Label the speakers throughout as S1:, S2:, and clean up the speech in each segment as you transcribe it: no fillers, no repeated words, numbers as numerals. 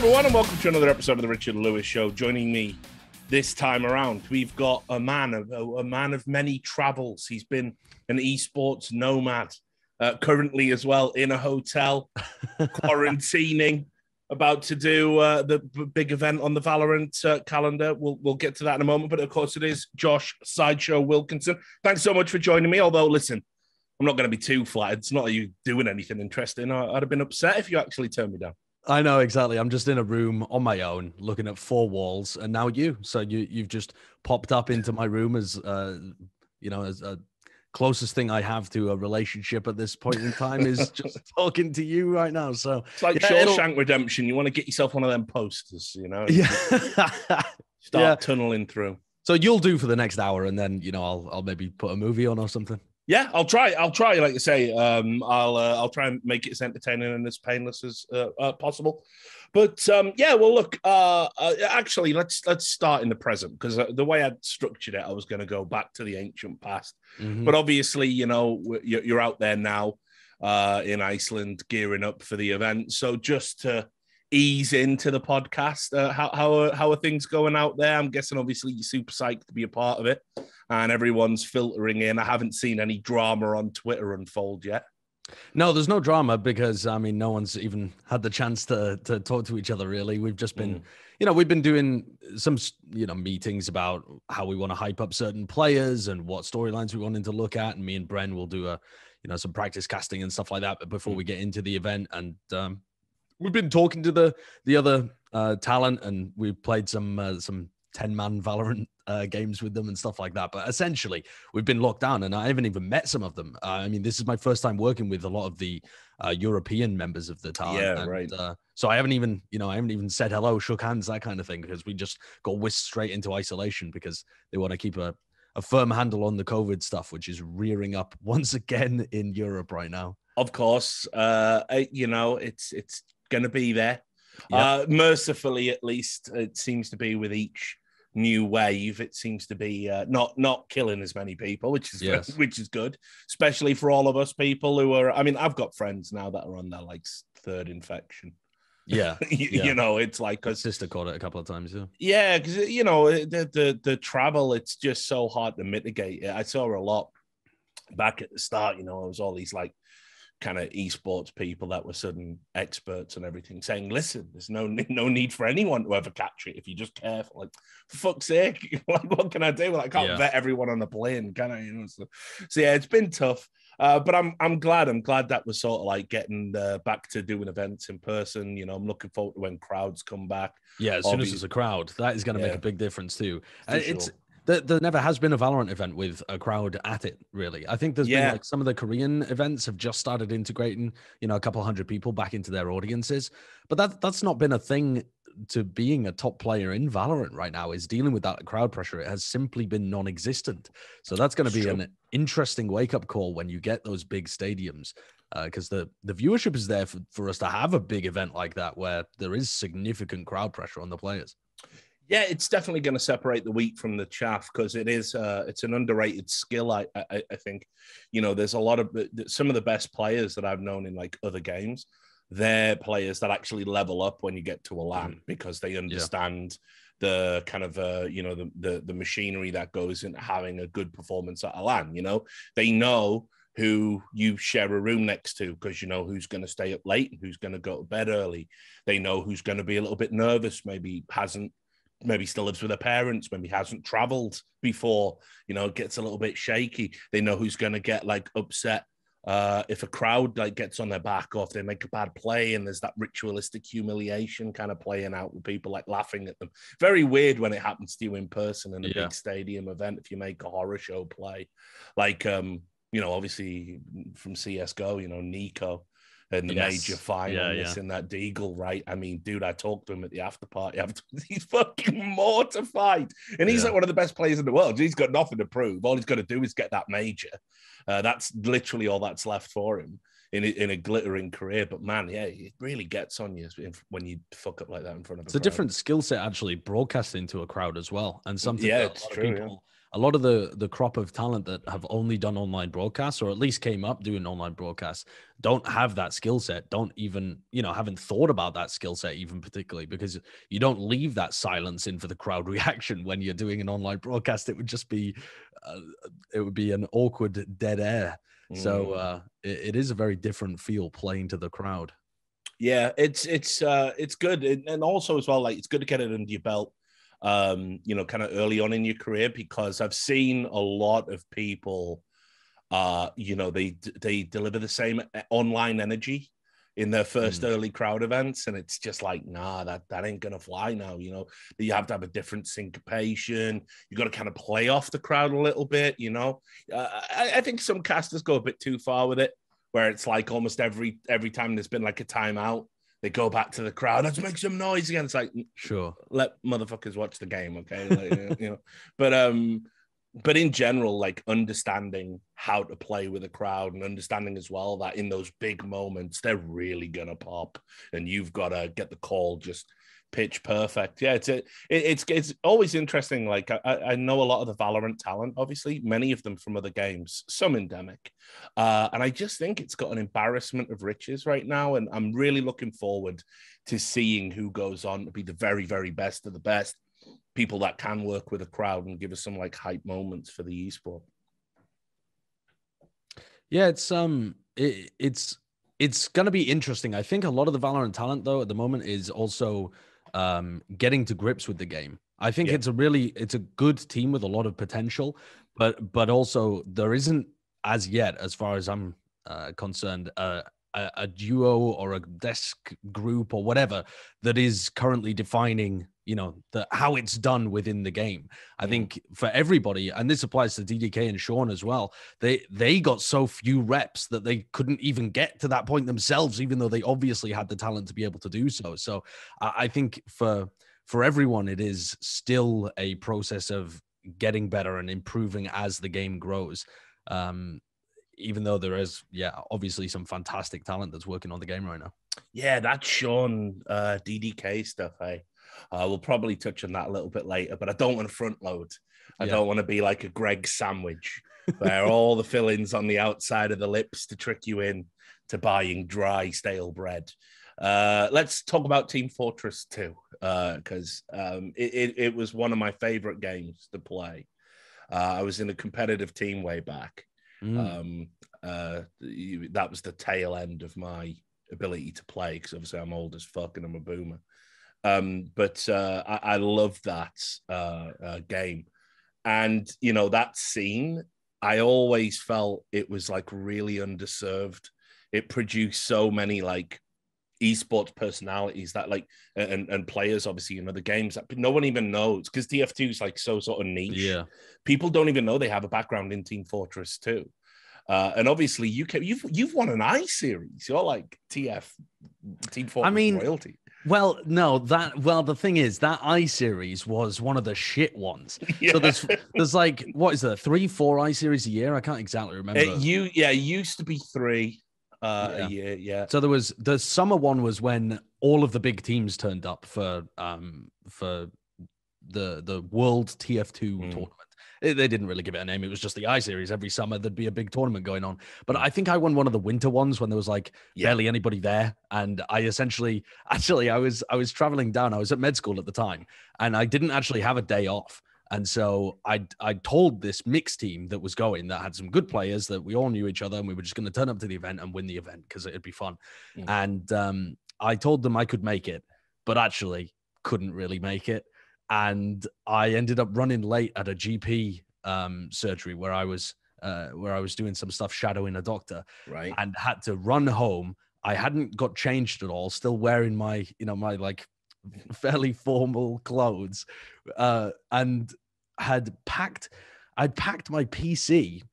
S1: everyone, and welcome to another episode of the Richard Lewis Show. Joining me this time around, we've got a man of many travels. He's been an esports nomad, currently as well in a hotel, quarantining, about to do the big event on the Valorant calendar. We'll get to that in a moment, but of course it is Josh Sideshow Wilkinson. Thanks so much for joining me, although, listen, I'm not going to be too flattered. It's not like you doing anything interesting. I'd have been upset if you actually turned me down.
S2: I know, exactly. I'm just in a room on my own, looking at four walls, and now you've just popped up into my room as as a closest thing I have to a relationship at this point in time is just talking to you right now. So
S1: it's like Shawshank Redemption. You want to get yourself one of them posters,
S2: Yeah.
S1: Start tunneling through.
S2: So you'll do for the next hour, and then I'll maybe put a movie on or something.
S1: Yeah, I'll try. Like you say, I'll try and make it as entertaining and as painless as possible. But well, look. Actually, let's start in the present, because the way I'd structured it, I was going to go back to the ancient past. Mm-hmm. But obviously, you're out there now in Iceland, gearing up for the event. So just to ease into the podcast, how are things going out there? I'm guessing obviously you're super psyched to be a part of it, and everyone's filtering in. I haven't seen any drama on Twitter unfold yet.
S2: No, there's no drama because, no one's even had the chance to talk to each other, really. We've just been, we've been doing some, meetings about how we want to hype up certain players and what storylines we wanted to look at. And me and Bren will do some practice casting and stuff like that before we get into the event. And we've been talking to the other talent, and we've played some 10-man Valorant games with them and stuff like that. But essentially, we've been locked down, and I haven't even met some of them. This is my first time working with a lot of the European members of the talent.
S1: Yeah, right.
S2: So I haven't even said hello, shook hands, that kind of thing, because we just got whisked straight into isolation because they want to keep a firm handle on the COVID stuff, which is rearing up once again in Europe right now.
S1: Of course, it's going to be there.
S2: Yep.
S1: Mercifully, at least, it seems to be with each new wave. It seems to be not killing as many people, which is good, especially for all of us people who are. I've got friends now that are on their third infection.
S2: Yeah,
S1: it's like
S2: my sister caught it a couple of times.
S1: Yeah, because the travel, it's just so hard to mitigate it. I saw a lot back at the start. It was all these kind of esports people that were sudden experts and everything saying, listen, there's no need for anyone to ever catch it if you're just careful. For fuck's sake, what can I do? I can't vet everyone on the plane, can I? So yeah, it's been tough. But I'm glad that was sort of getting back to doing events in person. I'm looking forward to when crowds come back.
S2: Yeah, as soon as there's a crowd, that is going to make a big difference too.
S1: Sure.
S2: There never has been a Valorant event with a crowd at it, really. I think there's been some of the Korean events have just started integrating, a couple hundred people back into their audiences. But that's not been a thing to being a top player in Valorant right now, is dealing with that crowd pressure. It has simply been non-existent. So that's going to be an interesting wake-up call when you get those big stadiums, because the viewership is there for us to have a big event like that where there is significant crowd pressure on the players.
S1: Yeah, it's definitely going to separate the wheat from the chaff, because it is it's an underrated skill. I think, there's a lot of some of the best players that I've known in other games. They're players that actually level up when you get to a LAN, because they understand the kind of the machinery that goes into having a good performance at a LAN. They know who you share a room next to, because who's going to stay up late and who's going to go to bed early. They know who's going to be a little bit nervous, maybe still lives with her parents, maybe hasn't traveled before, it gets a little bit shaky. They know who's going to get upset if a crowd gets on their back, or if they make a bad play, and there's that ritualistic humiliation kind of playing out with people laughing at them. Very weird when it happens to you in person in a big stadium event, if you make a horror show play. Obviously from CSGO, Nico in the major final, missing that deagle, right? Dude, I talked to him at the after party. He's fucking mortified. And he's one of the best players in the world. He's got nothing to prove. All he's got to do is get that major. That's literally all that's left for him. in a glittering career. But man, yeah, it really gets on you when you fuck up like that in front of
S2: It's
S1: a
S2: a
S1: crowd.
S2: different skill set actually broadcasting to a crowd as well, and something
S1: Yeah,
S2: that
S1: it's true. Yeah.
S2: a lot of the crop of talent that have only done online broadcasts, or at least came up doing online broadcasts, don't have that skill set. Don't even, haven't thought about that skill set even particularly, because you don't leave that silence in for the crowd reaction when you're doing an online broadcast. It would just be, it would be an awkward dead air. So it is a very different feel playing to the crowd.
S1: Yeah, it's good, and also as well, like it's good to get it under your belt, kind of early on in your career, because I've seen a lot of people, they deliver the same online energy in their first early crowd events, and it's just like, nah, that ain't gonna fly now. You have to have a different syncopation. You got to kind of play off the crowd a little bit. I think some casters go a bit too far with it, where it's like almost every time there's been like a timeout, they go back to the crowd. Let's make some noise again. It's like,
S2: sure,
S1: let motherfuckers watch the game, okay? Like, but in general, like understanding how to play with a crowd, and understanding as well that in those big moments, they're really gonna pop, and you've got to get the call just pitch perfect. Yeah, it's always interesting. Like I know a lot of the Valorant talent, obviously, many of them from other games, some endemic, and I just think it's got an embarrassment of riches right now, and I'm really looking forward to seeing who goes on to be the very, very best of the best, people that can work with a crowd and give us some like hype moments for the esport.
S2: Yeah, it's going to be interesting. I think a lot of the Valorant talent though at the moment is also getting to grips with the game. I think it's a good team with a lot of potential, but also there isn't as yet, as far as I'm concerned, a duo or a desk group or whatever that is currently defining, how it's done within the game. I think for everybody, and this applies to DDK and Sean as well, they got so few reps that they couldn't even get to that point themselves, even though they obviously had the talent to be able to do so. So I think for everyone, it is still a process of getting better and improving as the game grows. Even though there is, obviously some fantastic talent that's working on the game right now.
S1: Yeah, that Sean DDK stuff, hey. We'll probably touch on that a little bit later, but I don't want to front load. I don't want to be like a Greg sandwich where all the fillings on the outside of the lips to trick you in to buying dry, stale bread. Let's talk about Team Fortress 2, because it was one of my favorite games to play. I was in a competitive team way back. That was the tail end of my ability to play, because obviously I'm old as fuck and I'm a boomer. But I love that game. And, that scene, I always felt it was like really underserved. It produced so many like esports personalities that like, and players obviously in other games that no one even knows, because TF2 is like so sort of niche.
S2: Yeah.
S1: People don't even know they have a background in Team Fortress 2. And obviously you've won an I-Series. You're like Team Fortress royalty.
S2: Well, no, the thing is that I-Series was one of the shit ones. Yeah. So there's like, what is there, 3-4 I-Series a year? I can't exactly remember.
S1: It used to be 3 a year. Yeah.
S2: So the summer one was when all of the big teams turned up for the World TF2 tournament. They didn't really give it a name. It was just the I-Series. Every summer there'd be a big tournament going on. But I think I won one of the winter ones when there was like barely anybody there. And I essentially, I was traveling down. I was at med school at the time, and I didn't actually have a day off. And so I told this mixed team that was going, that had some good players, that we all knew each other, and we were just going to turn up to the event and win the event because it'd be fun. And I told them I could make it, but actually couldn't really make it. And I ended up running late at a GP surgery where I was doing some stuff shadowing a doctor,
S1: right?
S2: And had to run home. I hadn't got changed at all, still wearing my my like fairly formal clothes, and I'd packed my PC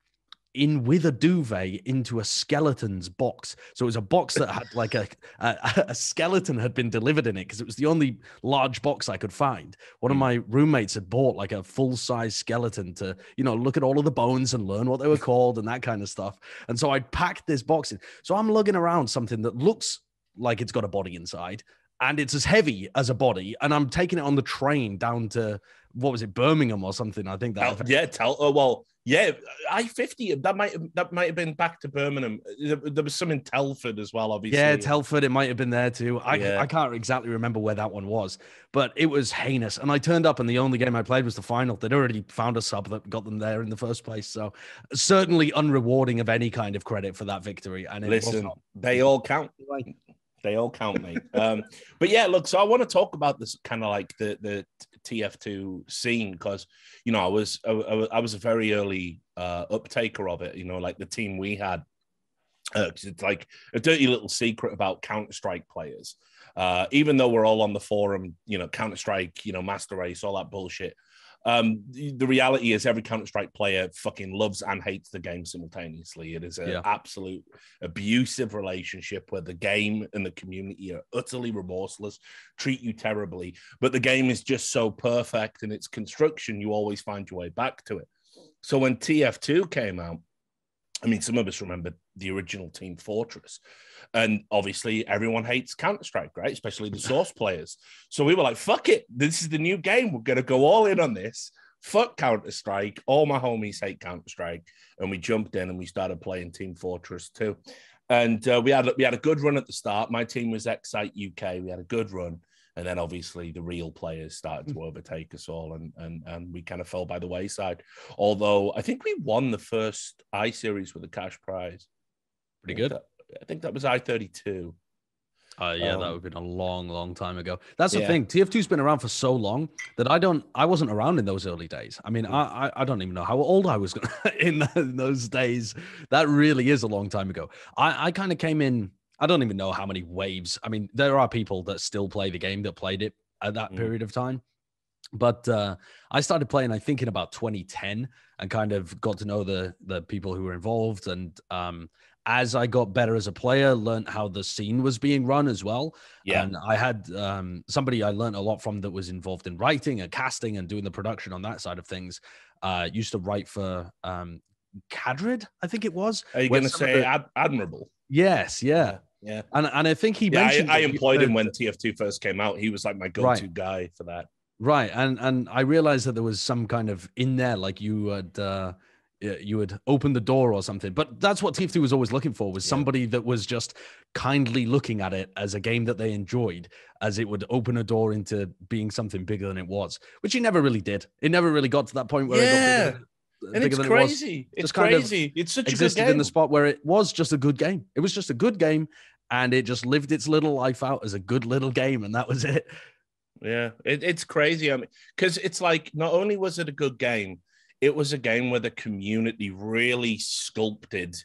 S2: in with a duvet into a skeleton's box. So it was a box that had like a skeleton had been delivered in it because it was the only large box I could find. One of my roommates had bought like a full-size skeleton to, look at all of the bones and learn what they were called and that kind of stuff. And so I packed this box in. So I'm lugging around something that looks like it's got a body inside, and it's as heavy as a body. And I'm taking it on the train down to, what was it, Birmingham or something? I think that.
S1: I-50. That might have been back to Birmingham. There was some in Telford as well, obviously.
S2: Yeah, Telford. It might have been there too. I can't exactly remember where that one was, but it was heinous. And I turned up, and the only game I played was the final. They'd already found a sub that got them there in the first place. So certainly unrewarding of any kind of credit for that victory. And
S1: listen, they all count. They all count, mate. But yeah, look, so I want to talk about this kind of like the TF2 scene because, I was a very early uptaker of it, like the team we had. It's like a dirty little secret about Counter-Strike players. Even though we're all on the forum, Counter-Strike, Master Race, all that bullshit. The reality is every Counter-Strike player fucking loves and hates the game simultaneously. It is an absolute abusive relationship where the game and the community are utterly remorseless, treat you terribly, but the game is just so perfect in its construction, you always find your way back to it. So when TF2 came out, I mean, some of us remember the original Team Fortress. And obviously, everyone hates Counter-Strike, right? Especially the Source players. So we were like, fuck it. This is the new game. We're going to go all in on this. Fuck Counter-Strike. All my homies hate Counter-Strike. And we jumped in and we started playing Team Fortress 2. And we had a good run at the start. My team was Excite UK. We had a good run. And then obviously the real players started to overtake us all, and we kind of fell by the wayside. Although I think we won the first I-Series with a cash prize.
S2: Pretty good.
S1: I think that was I-32.
S2: That would have been a long, long time ago. That's the thing. TF2's been around for so long that I wasn't around in those early days. I mean, I don't even know how old I was in those days. That really is a long time ago. I kind of came in. I don't even know how many waves. I mean, there are people that still play the game that played it at that period of time. But I started playing, I think, in about 2010 and kind of got to know the people who were involved. And as I got better as a player, learned how the scene was being run as well. Yeah. And I had somebody I learned a lot from that was involved in writing and casting and doing the production on that side of things. Used to write for Cadrid, I think it was.
S1: Are you going to say Admirable?
S2: Yes, yeah. Yeah. And I think he mentioned
S1: I employed him when TF2 first came out. He was like my go-to guy for that.
S2: Right. And I realized that there was some kind of in there, like you would open the door or something. But that's what TF2 was always looking for, was somebody that was just kindly looking at it as a game that they enjoyed, as it would open a door into being something bigger than it was, which he never really did. It never really got to that point where it got bigger.
S1: And it's crazy. It's crazy. It's such a good game.
S2: In the spot where it was just a good game. It was just a good game, and it just lived its little life out as a good little game, and that was it.
S1: Yeah, it's crazy. I mean, because it's like not only was it a good game, it was a game where the community really sculpted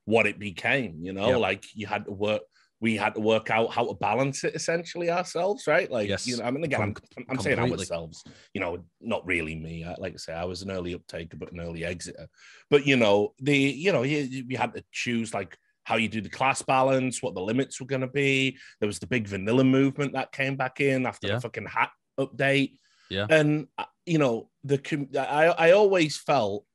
S1: what it became. Like you had to work. We had to work out how to balance it essentially ourselves, right? Like, I mean, again, I'm saying ourselves, not really me. Like I say, I was an early uptaker, but an early exiter. But, you had to choose like how you do the class balance, what the limits were going to be. There was the big vanilla movement that came back in after the fucking hat update. Yeah. And, I always felt,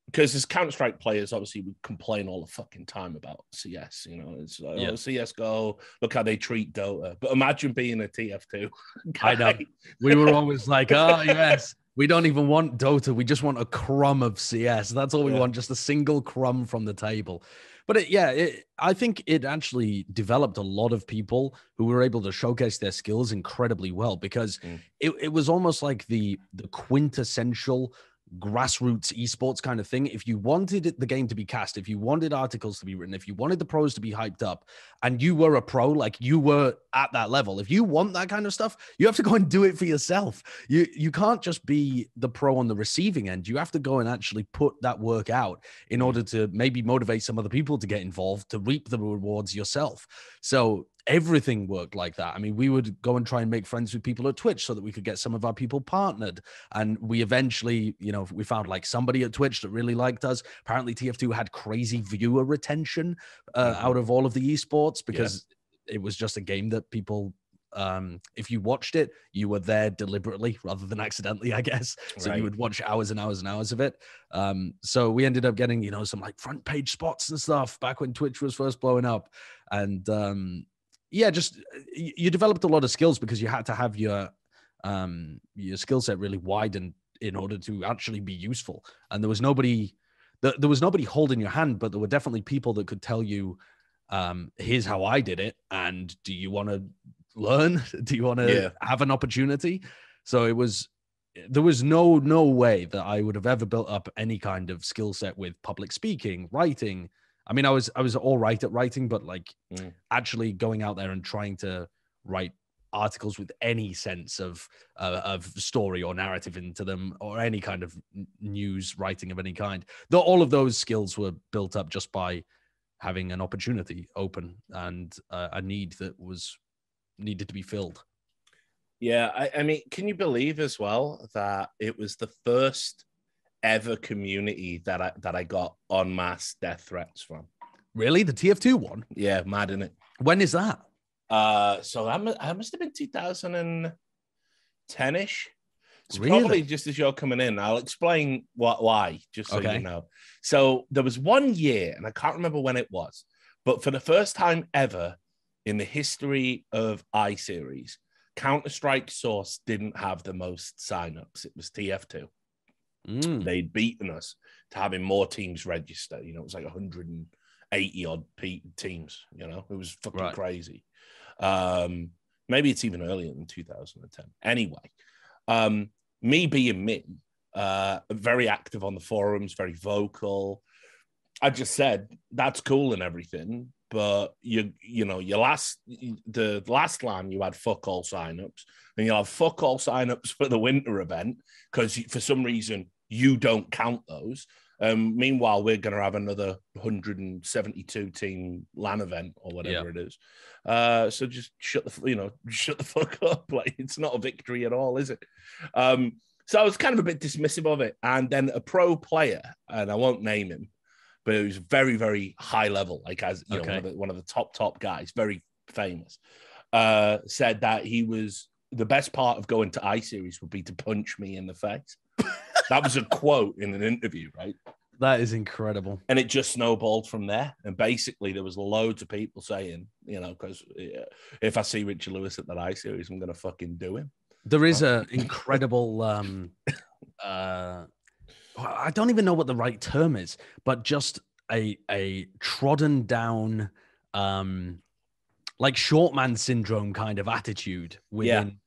S1: because as Counter-Strike players, obviously, we complain all the fucking time about CS. It's like, CSGO, look how they treat Dota. But imagine being a TF2 guy.
S2: I know. We were always like, oh, yes, we don't even want Dota. We just want a crumb of CS. That's all we want, just a single crumb from the table. But I think it actually developed a lot of people who were able to showcase their skills incredibly well, because it was almost like the quintessential grassroots esports kind of thing. If you wanted the game to be cast, if you wanted articles to be written, if you wanted the pros to be hyped up, and you were a pro, like you were at that level, if you want that kind of stuff, you have to go and do it for yourself. You can't just be the pro on the receiving end. You have to go and actually put that work out in order to maybe motivate some other people to get involved, to reap the rewards yourself. So everything worked like that. I mean, we would go and try and make friends with people at Twitch so that we could get some of our people partnered. And we eventually, you know, we found like somebody at Twitch that really liked us. Apparently TF2 had crazy viewer retention out of all of the esports because it was just a game that people, if you watched it, you were there deliberately rather than accidentally, I guess. So you would watch hours and hours and hours of it. So we ended up getting, you know, some like front page spots and stuff back when Twitch was first blowing up. And yeah, just you developed a lot of skills because you had to have your skill set really widened in order to actually be useful. And there was nobody holding your hand, but there were definitely people that could tell you, here's how I did it. And do you want to learn? Do you want to have an opportunity? So there was no way that I would have ever built up any kind of skill set with public speaking, writing. I mean, I was all right at writing, but like actually going out there and trying to write articles with any sense of story or narrative into them, or any kind of news writing of any kind, though all of those skills were built up just by having an opportunity open and a need that was needed to be filled.
S1: Yeah, I mean, can you believe as well that it was the first ever community that I got en masse death threats from?
S2: Really? The TF2 one?
S1: Yeah, mad, isn't it?
S2: When is that?
S1: So I must have been 2010-ish. It's
S2: Really?
S1: probably just as you're coming in. I'll explain why, just so
S2: Okay.
S1: you know. So there was 1 year, and I can't remember when it was, but for the first time ever in the history of iSeries, Counter-Strike Source didn't have the most signups. It was TF2. They'd beaten us to having more teams register. You know, it was like 180 odd teams. You know, it was fucking crazy. Maybe it's even earlier than 2010. Anyway, me being me, very active on the forums, very vocal. I just said that's cool and everything, but the last LAN you had fuck all signups, and you'll have fuck all signups for the winter event because for some reason you don't count those. Meanwhile, we're going to have another 172 team LAN event or whatever it is. So just shut the fuck up. Like, it's not a victory at all, is it? So I was kind of a bit dismissive of it. And then a pro player, and I won't name him, but it was very, very high level, like as you know, one of the top guys, very famous, said that he was the best part of going to iSeries would be to punch me in the face. That was a quote in an interview, right?
S2: That is incredible.
S1: And it just snowballed from there. And basically there was loads of people saying, you know, because if I see Richard Lewis at that iSeries, I'm going to fucking do him.
S2: There is an incredible, I don't even know what the right term is, but just a trodden down, like short man syndrome kind of attitude within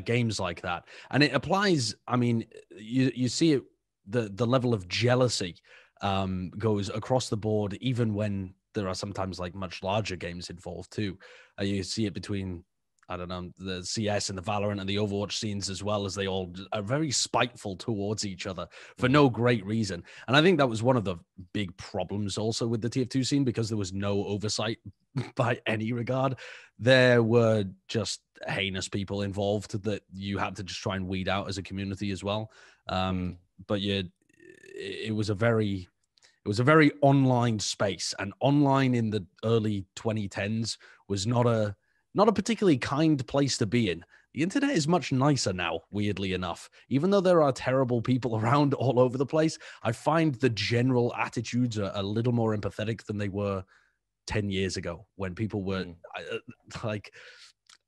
S2: games like that. And it applies, I mean, you see it, the level of jealousy goes across the board, even when there are sometimes like much larger games involved too. You see it between, I don't know, the CS and the Valorant and the Overwatch scenes, as well, as they all are very spiteful towards each other for no great reason. And I think that was one of the big problems also with the TF2 scene, because there was no oversight by any regard. There were just heinous people involved that you had to just try and weed out as a community as well. But it was a very online space, and online in the early 2010s was not a particularly kind place to be in. The internet is much nicer now, weirdly enough. Even though there are terrible people around all over the place, I find the general attitudes are a little more empathetic than they were 10 years ago, when people were like,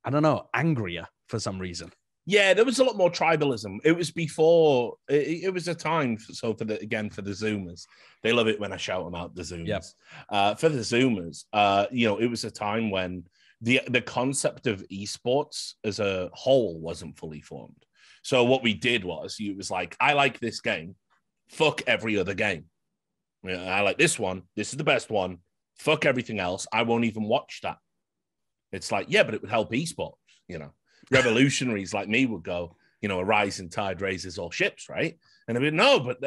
S2: I don't know, angrier for some reason.
S1: Yeah, there was a lot more tribalism. It was before, it was a time, for the Zoomers. They love it when I shout them out, the Zoomers. Yep. For the Zoomers, it was a time when the concept of esports as a whole wasn't fully formed. So what we did was, it was like, I like this game, fuck every other game. I like this one, this is the best one, fuck everything else, I won't even watch that. It's like, yeah, but it would help esports, you know. Revolutionaries like me would go, you know, a rising tide raises all ships, right? And I'd be, no, but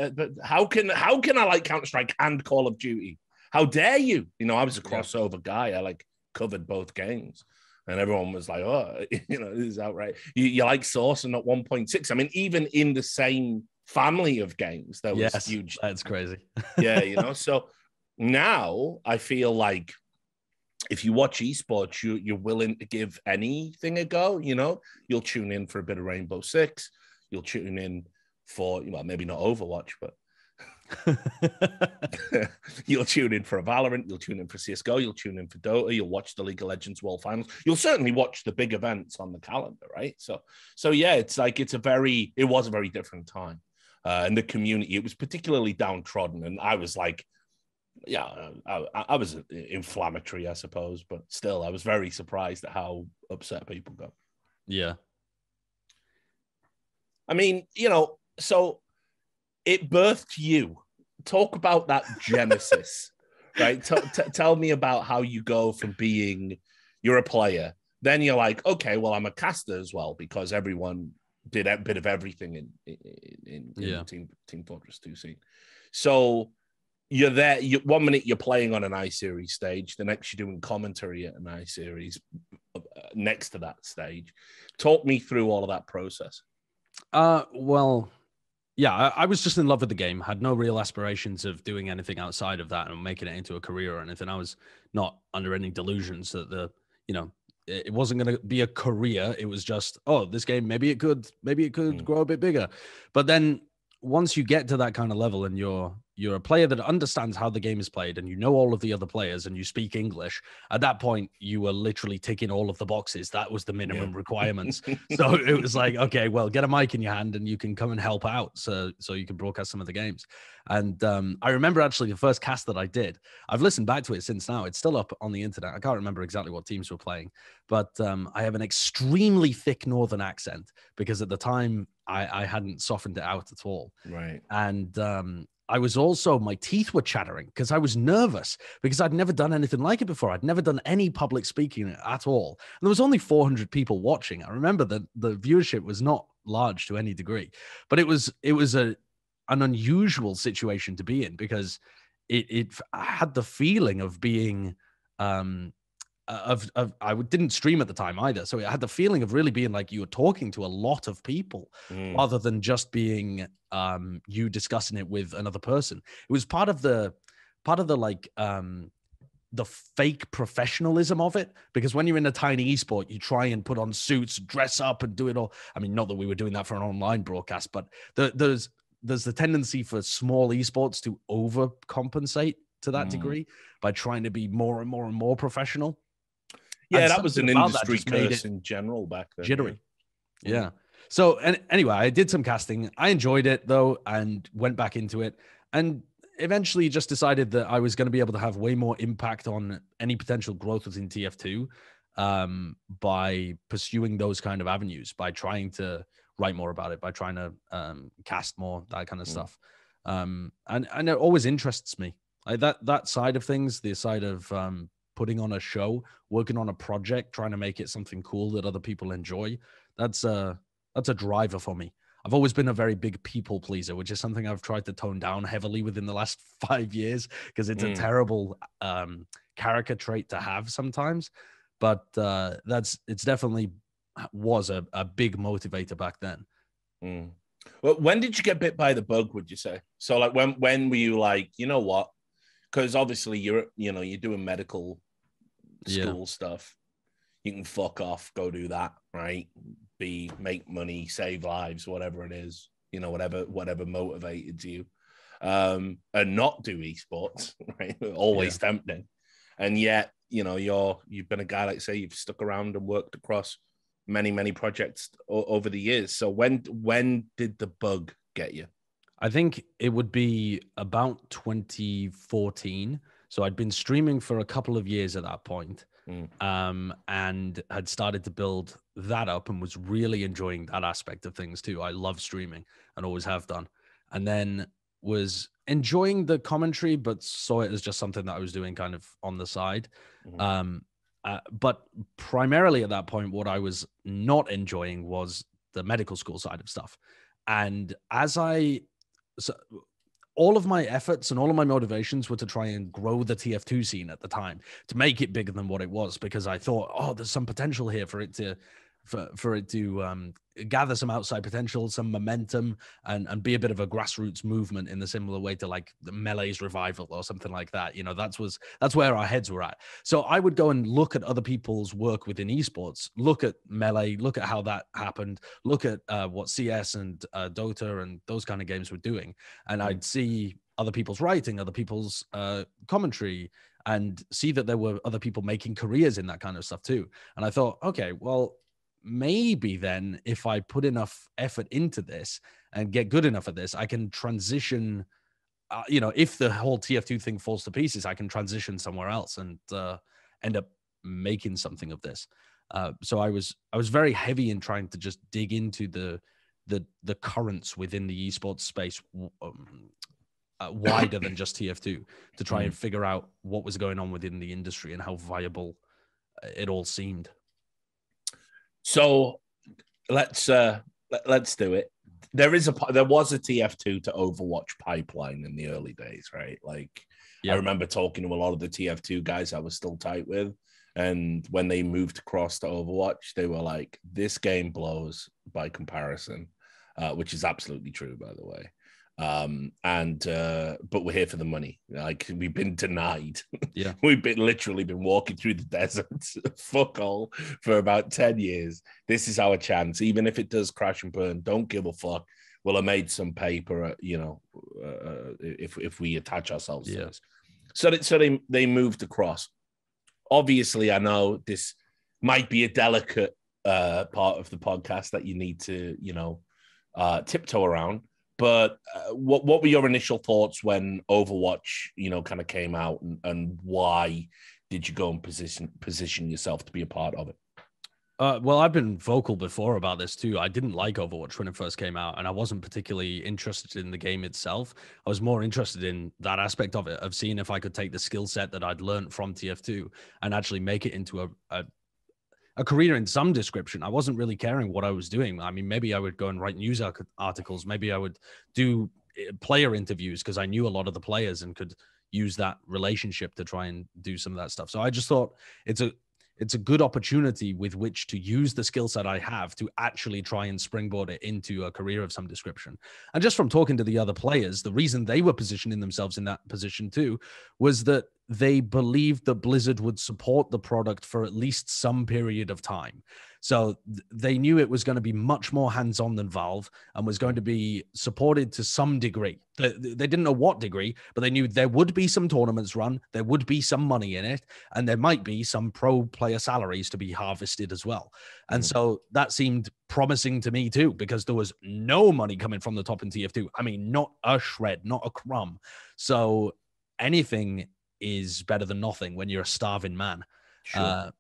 S1: how can I like Counter-Strike and Call of Duty? How dare you? You know, I was a crossover guy. I like covered both games. And everyone was like, oh, this is outright. You like Source and not 1.6. I mean, even in the same family of games, there was huge.
S2: That's crazy.
S1: Yeah, so now I feel like if you watch esports, you're willing to give anything a go. You'll tune in for a bit of Rainbow Six. You'll tune in for, maybe not Overwatch, but you'll tune in for a Valorant, you'll tune in for CSGO, you'll tune in for Dota, you'll watch the League of Legends World Finals, you'll certainly watch the big events on the calendar, right? So yeah, it's like it was a very different time. And the community, it was particularly downtrodden, and I was like, I was inflammatory, I suppose, but still, I was very surprised at how upset people got.
S2: Yeah.
S1: I mean, so it birthed you. Talk about that genesis, right? Tell me about how you go from you're a player, then you're like, okay, well, I'm a caster as well, because everyone did a bit of everything in Team Fortress 2 scene. So you're there. 1 minute you're playing on an iSeries stage, the next you're doing commentary at an iSeries next to that stage. Talk me through all of that process.
S2: Well, yeah, I was just in love with the game. Had no real aspirations of doing anything outside of that and making it into a career or anything. I was not under any delusions that it wasn't going to be a career. It was just, this game, maybe it could grow a bit bigger. But then once you get to that kind of level and you're a player that understands how the game is played and you know all of the other players and you speak English, at that point you were literally ticking all of the boxes. That was the minimum requirements. So it was like, okay, well, get a mic in your hand and you can come and help out so you can broadcast some of the games. And I remember actually the first cast that I did, I've listened back to it since now. It's still up on the internet. I can't remember exactly what teams were playing, but I have an extremely thick northern accent because at the time I hadn't softened it out at all.
S1: Right.
S2: And I was also, my teeth were chattering because I was nervous because I'd never done anything like it before. I'd never done any public speaking at all. And there was only 400 people watching. I remember that the viewership was not large to any degree, but it was an unusual situation to be in because it had the feeling of being, I didn't stream at the time either. So it had the feeling of really being like you were talking to a lot of people rather than just being you discussing it with another person. It was part of the like the fake professionalism of it, because when you're in a tiny esport, you try and put on suits, dress up and do it all. I mean, not that we were doing that for an online broadcast, but there's the tendency for small esports to overcompensate to that degree by trying to be more and more and more professional.
S1: Yeah, and that was an industry curse in general back then.
S2: Jittery. Yeah. So anyway, I did some casting. I enjoyed it though, and went back into it, and eventually just decided that I was going to be able to have way more impact on any potential growth within TF2 by pursuing those kind of avenues, by trying to write more about it, by trying to cast more, that kind of stuff. And it always interests me. Like that side of things, the side of putting on a show, working on a project, trying to make it something cool that other people enjoy. That's a driver for me. I've always been a very big people pleaser, which is something I've tried to tone down heavily within the last 5 years because it's a terrible character trait to have sometimes. But it's definitely was a big motivator back then.
S1: Well, when did you get bit by the bug, would you say? So like when were you like, you know what? Because obviously you're doing medical school stuff. You can fuck off, go do that, right? Make money, save lives, whatever it is, whatever motivated you. And not do esports, right? Always tempting. And yet, you've been a guy, like say, you've stuck around and worked across many, many projects over the years. So when did the bug get you?
S2: I think it would be about 2014. So I'd been streaming for a couple of years at that point, and had started to build that up and was really enjoying that aspect of things too. I love streaming and always have done. And then was enjoying the commentary, but saw it as just something that I was doing kind of on the side. But primarily at that point, what I was not enjoying was the medical school side of stuff. And all of my efforts and all of my motivations were to try and grow the TF2 scene at the time, to make it bigger than what it was, because I thought, oh, there's some potential here for it to gather some outside potential, some momentum, and be a bit of a grassroots movement in the similar way to like the Melee's revival or something like that. You know, that's where our heads were at. So I would go and look at other people's work within esports, look at Melee, look at how that happened, look at what CS and Dota and those kind of games were doing, and I'd see other people's writing, other people's commentary, and see that there were other people making careers in that kind of stuff too. And I thought, okay, well, maybe then if I put enough effort into this and get good enough at this, I can transition, if the whole TF2 thing falls to pieces, I can transition somewhere else and end up making something of this. So I was very heavy in trying to just dig into the currents within the esports space, wider than just TF2, to try and figure out what was going on within the industry and how viable it all seemed.
S1: So let's do it. There was a TF2 to Overwatch pipeline in the early days, right? Like, yeah. I remember talking to a lot of the TF2 guys I was still tight with, and when they moved across to Overwatch, they were like, "This game blows by comparison," which is absolutely true, by the way. But we're here for the money. Like, we've been denied.
S2: Yeah.
S1: We've literally been walking through the desert, fuck all, for about 10 years. This is our chance. Even if it does crash and burn, don't give a fuck. We'll have made some paper, if we attach ourselves to this. So they moved across. Obviously, I know this might be a delicate part of the podcast that you need to, tiptoe around. But what were your initial thoughts when Overwatch, kind of came out, and why did you go and position yourself to be a part of it?
S2: Well, I've been vocal before about this too. I didn't like Overwatch when it first came out, and I wasn't particularly interested in the game itself. I was more interested in that aspect of it, of seeing if I could take the skill set that I'd learned from TF2 and actually make it into a career in some description. I wasn't really caring what I was doing. I mean, maybe I would go and write news articles. Maybe I would do player interviews because I knew a lot of the players and could use that relationship to try and do some of that stuff. So I just thought it's a good opportunity with which to use the skill set I have to actually try and springboard it into a career of some description. And just from talking to the other players, the reason they were positioning themselves in that position too was that they believed that Blizzard would support the product for at least some period of time. So they knew it was going to be much more hands-on than Valve and was going to be supported to some degree. They didn't know what degree, but they knew there would be some tournaments run, there would be some money in it, and there might be some pro player salaries to be harvested as well. And so that seemed promising to me too, because there was no money coming from the top in TF2. I mean, not a shred, not a crumb. So anything is better than nothing when you're a starving man.
S1: Sure.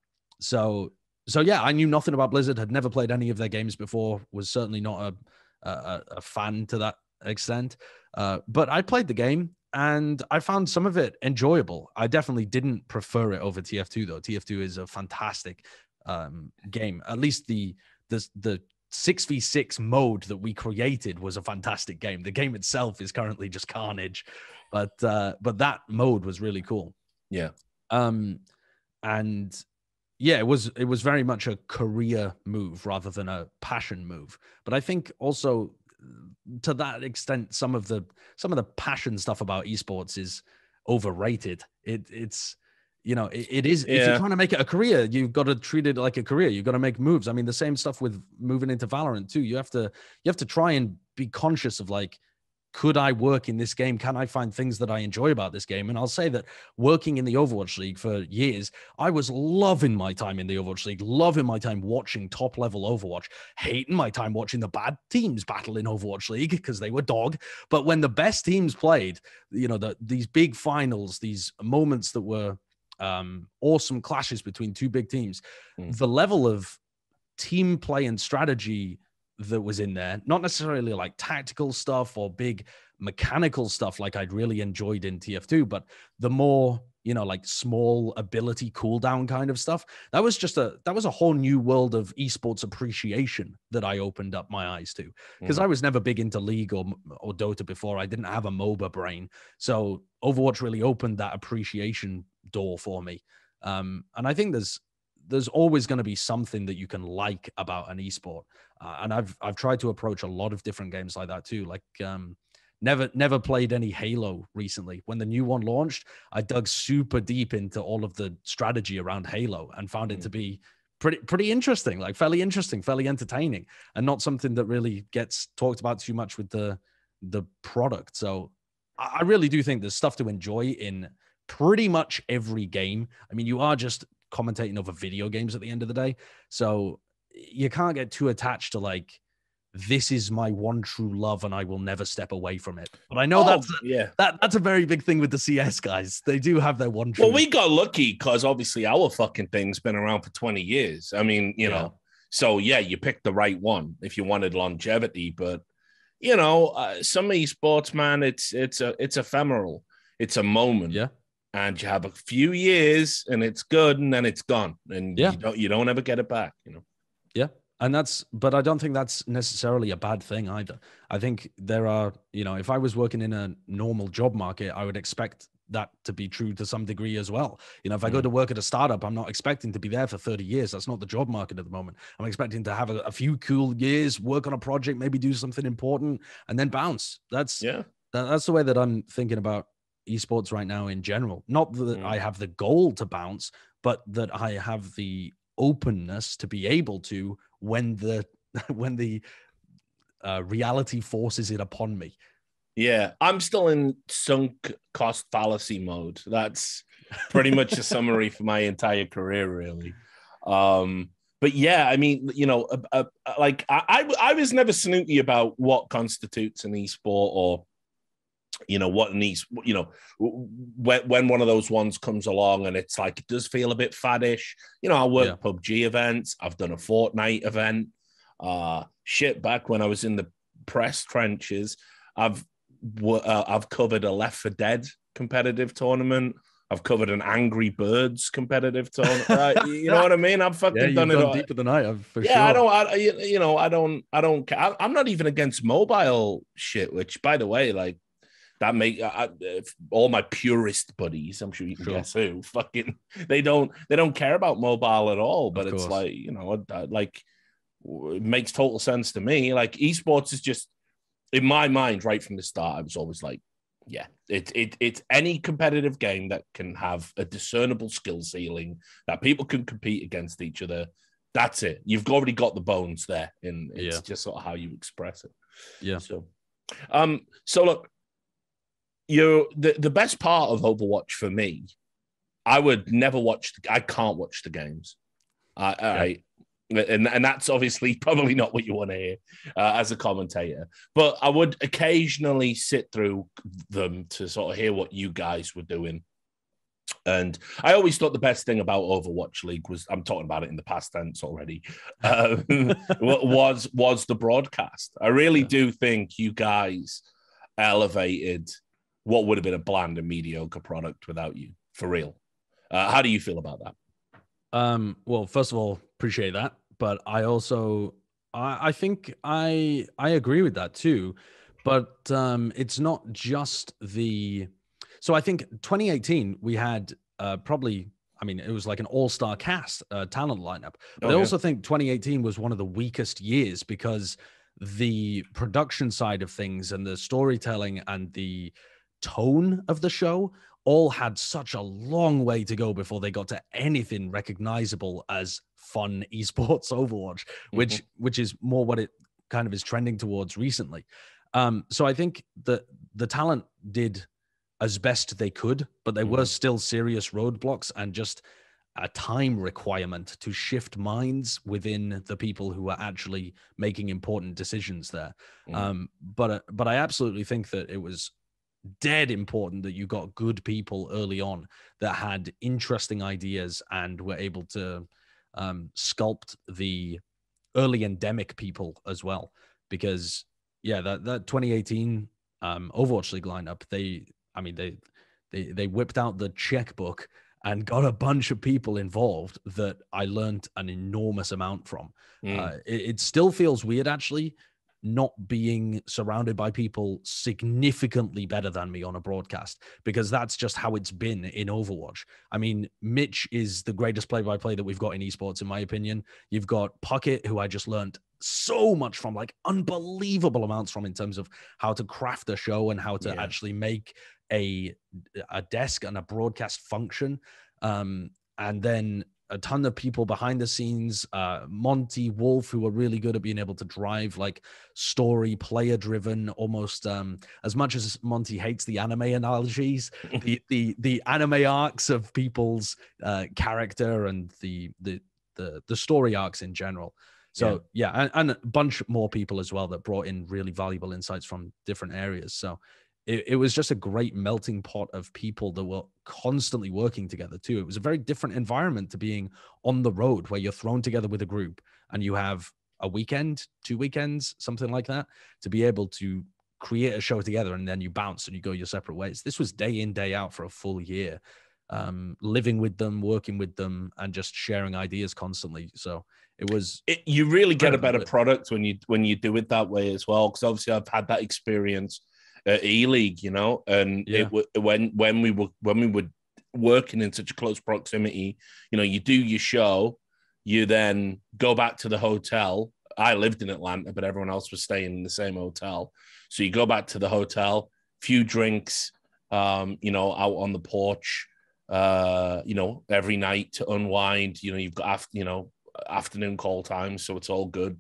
S2: So yeah, I knew nothing about Blizzard, had never played any of their games before, was certainly not a fan to that extent. But I played the game and I found some of it enjoyable. I definitely didn't prefer it over TF2 though. TF2 is a fantastic game. At least the 6v6 mode that we created was a fantastic game. The game itself is currently just carnage, but that mode was really cool.
S1: Yeah.
S2: And yeah, it was very much a career move rather than a passion move. But I think also to that extent, some of the passion stuff about esports is overrated. It's it is. Yeah. If you're trying to make it a career, you've got to treat it like a career. You've got to make moves. I mean, the same stuff with moving into Valorant too. You have to try and be conscious of like, could I work in this game? Can I find things that I enjoy about this game? And I'll say that working in the Overwatch League for years, I was loving my time in the Overwatch League, loving my time watching top level Overwatch, hating my time watching the bad teams battle in Overwatch League because they were dog. But when the best teams played, these big finals, these moments that were awesome clashes between two big teams, the level of team play and strategy that was in there, not necessarily like tactical stuff or big mechanical stuff like I'd really enjoyed in TF2, but the more like small ability cooldown kind of stuff. That was a whole new world of esports appreciation that I opened up my eyes to, because I was never big into League or Dota before. I didn't have a MOBA brain. So Overwatch really opened that appreciation door for me. And I think there's always going to be something that you can like about an esport. And I've tried to approach a lot of different games like that too. Like, never played any Halo recently. When the new one launched, I dug super deep into all of the strategy around Halo and found it to be pretty interesting, like fairly interesting, fairly entertaining, and not something that really gets talked about too much with the product. So I really do think there's stuff to enjoy in pretty much every game. I mean, you are just commentating over video games at the end of the day, so you can't get too attached to like, this is my one true love and I will never step away from it. But I know that's a very big thing with the CS guys. They do have their one true.
S1: Well, we got lucky because obviously our fucking thing's been around for 20 years. I mean, you know, so yeah, you picked the right one if you wanted longevity. But you know, some esports, man, it's ephemeral. It's a moment.
S2: Yeah.
S1: And you have a few years and it's good and then it's gone. And you don't ever get it back, you know.
S2: Yeah. But I don't think that's necessarily a bad thing either. I think there are, if I was working in a normal job market, I would expect that to be true to some degree as well. If I go to work at a startup, I'm not expecting to be there for 30 years. That's not the job market at the moment. I'm expecting to have a few cool years, work on a project, maybe do something important, and then bounce. That's the way that I'm thinking about esports right now in general. Not that I have the goal to bounce, but that I have the openness to be able to when the reality forces it upon me.
S1: Yeah, I'm still in sunk cost fallacy mode. That's pretty much a summary for my entire career, really. But yeah, I mean, like I was never snooty about what constitutes an esport, or what an when one of those ones comes along and it's like, it does feel a bit faddish. I work PUBG events. I've done a Fortnite event. Back when I was in the press trenches, I've covered a Left 4 Dead competitive tournament. I've covered an Angry Birds competitive tournament. You know what I mean? I've fucking done it all.
S2: Deeper than I have, for sure.
S1: I don't care. I'm not even against mobile shit, which, by the way, like, that make all my purist buddies, I'm sure you can guess who, fucking they don't care about mobile at all. But it's like, like, it makes total sense to me. Like, esports is just, in my mind, right from the start, I was always like, yeah, it's any competitive game that can have a discernible skill ceiling, that people can compete against each other. That's it. You've already got the bones there, and it's just sort of how you express it.
S2: Yeah.
S1: So look, the best part of Overwatch for me, I can't watch the games. And that's obviously probably not what you want to hear as a commentator, but I would occasionally sit through them to sort of hear what you guys were doing. And I always thought the best thing about Overwatch League was, I'm talking about it in the past tense already, was the broadcast. I really do think you guys elevated what would have been a bland and mediocre product without you, for real. How do you feel about that?
S2: Well, first of all, appreciate that. But I also, I think I agree with that too. But it's not just so I think 2018, we had probably, I mean, it was like an all-star cast talent lineup. But I also think 2018 was one of the weakest years, because the production side of things and the storytelling and the tone of the show all had such a long way to go before they got to anything recognizable as fun esports Overwatch, which is more what it kind of is trending towards recently. So I think that the talent did as best they could, but there were still serious roadblocks and just a time requirement to shift minds within the people who are actually making important decisions there. But I absolutely think that it was dead important that you got good people early on that had interesting ideas and were able to sculpt the early endemic people as well. Because that 2018 Overwatch League lineup, They whipped out the checkbook and got a bunch of people involved that I learned an enormous amount from. It still feels weird, actually, not being surrounded by people significantly better than me on a broadcast, because that's just how it's been in Overwatch. I mean, Mitch is the greatest play-by-play that we've got in esports, in my opinion. You've got Puckett, who I just learned so much from, like unbelievable amounts from, in terms of how to craft a show and how to actually make a desk and a broadcast function. And then a ton of people behind the scenes, Monty, Wolf, who are really good at being able to drive like story, player driven, almost as much as Monty hates the anime analogies, the anime arcs of people's character and the story arcs in general. So and a bunch more people as well that brought in really valuable insights from different areas. So it was just a great melting pot of people that were constantly working together too. It was a very different environment to being on the road, where you're thrown together with a group and you have a weekend, 2 weekends, something like that, to be able to create a show together, and then you bounce and you go your separate ways. This was day in, day out for a full year, living with them, working with them, and just sharing ideas constantly. So it was.
S1: You really get a better product when you do it that way as well. Because obviously I've had that experience at E-League, you know, and when we were working in such a close proximity, you know, you do your show, you then go back to the hotel. I lived in Atlanta, but everyone else was staying in the same hotel. So you go back to the hotel, few drinks, you know, out on the porch, you know, every night to unwind. You know, you've got afternoon call time, so it's all good.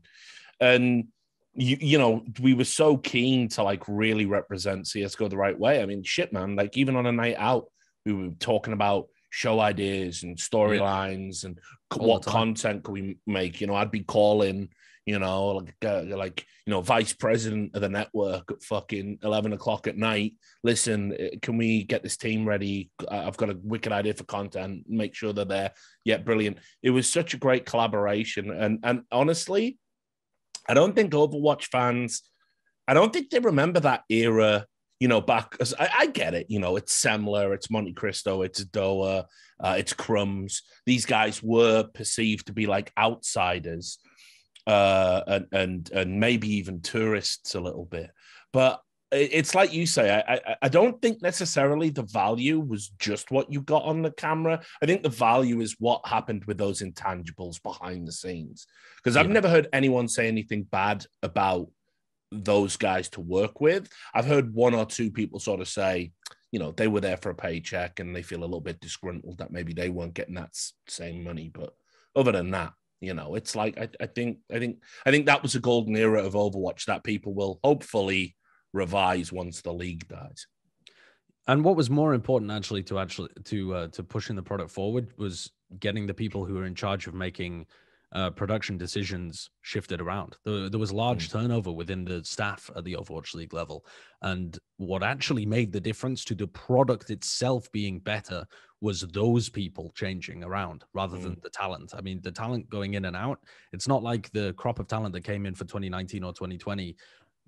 S1: And you know, we were so keen to like really represent CSGO the right way. I mean, shit, man, like even on a night out, we were talking about show ideas and storylines and what content could we make. You know, I'd be calling, you know, like you know, vice president of the network at fucking 11 o'clock at night. Listen, can we get this team ready? I've got a wicked idea for content. Make sure they're there. Yeah, brilliant. It was such a great collaboration. And honestly, I don't think Overwatch fans, I don't think they remember that era, you know, back, because I get it, you know, it's Semler, it's Monte Cristo, it's Doa, it's Crumbs. These guys were perceived to be like outsiders and maybe even tourists a little bit. But it's like you say, I don't think necessarily the value was just what you got on the camera. I think the value is what happened with those intangibles behind the scenes. Because I've never heard anyone say anything bad about those guys to work with. I've heard 1 or 2 people sort of say, you know, they were there for a paycheck and they feel a little bit disgruntled that maybe they weren't getting that same money. But other than that, you know, it's like I think that was a golden era of Overwatch that people will hopefully revise once the league dies.
S2: And what was more important to pushing the product forward was getting the people who are in charge of making production decisions shifted around. There was large turnover within the staff at the Overwatch League level. And what actually made the difference to the product itself being better was those people changing around rather than the talent. I mean, the talent going in and out, it's not like the crop of talent that came in for 2019 or 2020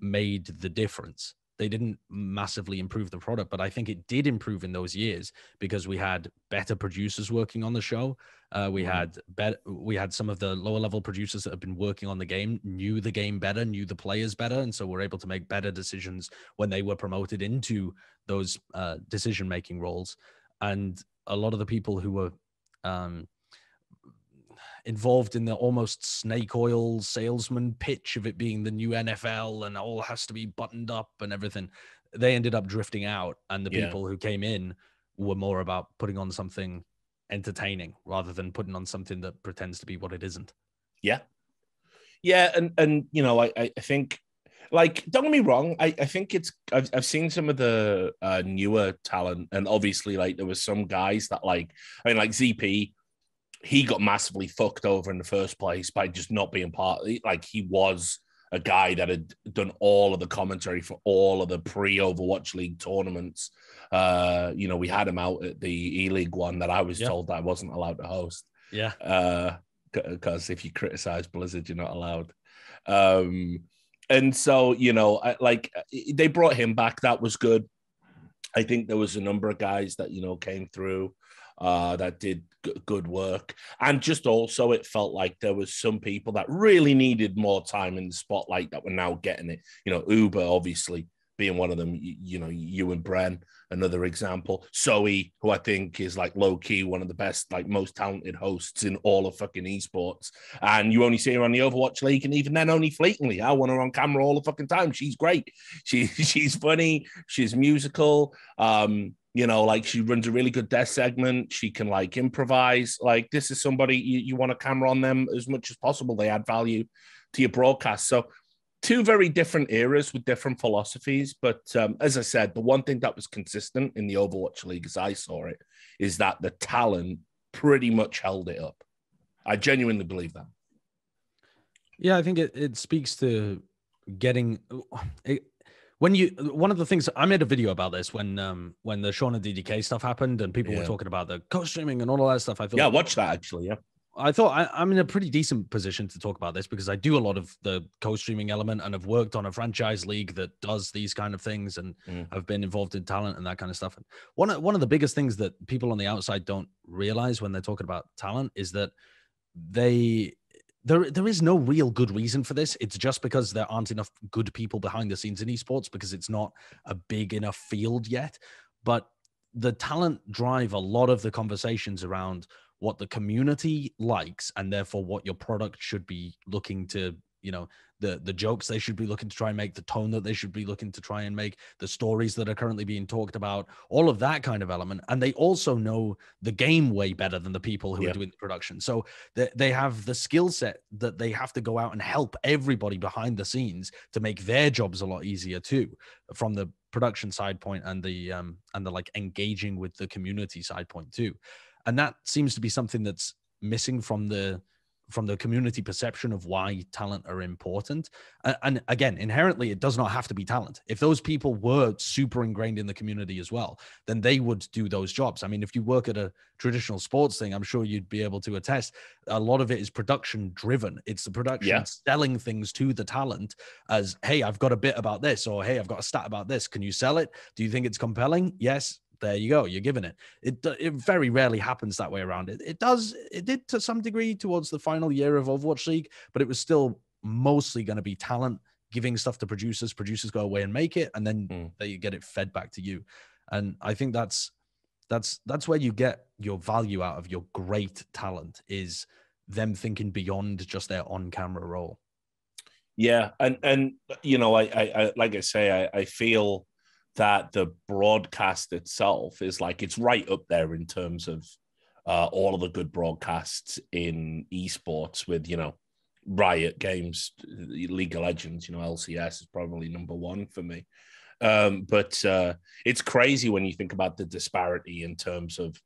S2: made the difference. They didn't massively improve the product, but I think it did improve in those years because we had better producers working on the show. We had some of the lower level producers that have been working on the game, knew the game better, knew the players better, and so were able to make better decisions when they were promoted into those decision making roles. And a lot of the people who were involved in the almost snake oil salesman pitch of it being the new NFL and all has to be buttoned up and everything, they ended up drifting out. And the people who came in were more about putting on something entertaining rather than putting on something that pretends to be what it isn't.
S1: Yeah. And you know, I think, like, don't get me wrong, I think I've seen some of the newer talent, and obviously, like, there was some guys that, like, I mean, like ZP, he got massively fucked over in the first place by just not being part of it. Like, he was a guy that had done all of the commentary for all of the pre-Overwatch League tournaments. You know, we had him out at the E-League one that I was told that I wasn't allowed to host.
S2: Yeah.
S1: Because if you criticize Blizzard, you're not allowed. And so, you know, like, they brought him back. That was good. I think there was a number of guys that, came through that did good work. And just also, it felt like there was some people that really needed more time in the spotlight that were now getting it. Uber, obviously, being one of them, you and Bren, another example. Zoe, who I think is like low key one of the best, like most talented hosts in all of fucking esports. And you only see her on the Overwatch League, and even then only fleetingly. I want her on camera all the fucking time. She's great. She's funny. She's musical. Like she runs a really good death segment. She can like improvise. Like this is somebody you want a camera on them as much as possible. They add value to your broadcast. So two very different eras with different philosophies. But as I said, the one thing that was consistent in the Overwatch League as I saw it is that the talent pretty much held it up. I genuinely believe that.
S2: Yeah, I think it speaks to getting it. One of the things I made a video about this when the Shaun and DDK stuff happened and people were talking about the co-streaming and all of that stuff. I thought,
S1: watch that actually. Yeah.
S2: I thought I'm in a pretty decent position to talk about this because I do a lot of the co-streaming element and have worked on a franchise league that does these kind of things and have been involved in talent and that kind of stuff. And one of the biggest things that people on the outside don't realize when they're talking about talent is that there is no real good reason for this. It's just because there aren't enough good people behind the scenes in esports because it's not a big enough field yet. But the talent drive a lot of the conversations around what the community likes and therefore what your product should be looking to, the jokes they should be looking to try and make, the tone that they should be looking to try and make, the stories that are currently being talked about, all of that kind of element. And they also know the game way better than the people who are doing the production. So they have the skill set that they have to go out and help everybody behind the scenes to make their jobs a lot easier too, from the production side point and the like engaging with the community side point too. And that seems to be something that's missing from the community perception of why talent are important. And again, inherently, it does not have to be talent. If those people were super ingrained in the community as well, then they would do those jobs. I mean, if you work at a traditional sports thing, I'm sure you'd be able to attest, a lot of it is production driven. It's the production selling things to the talent as, hey, I've got a bit about this, or hey, I've got a stat about this. Can you sell it? Do you think it's compelling? Yes. There you go. You're giving it. It very rarely happens that way around. It did to some degree towards the final year of Overwatch League, but it was still mostly going to be talent giving stuff to producers. Producers go away and make it, and then they get it fed back to you. And I think that's where you get your value out of your great talent, is them thinking beyond just their on-camera role.
S1: Yeah, and I like I say, I feel that the broadcast itself is like, it's right up there in terms of all of the good broadcasts in esports with, Riot Games, League of Legends, LCS is probably number one for me. But it's crazy when you think about the disparity in terms of,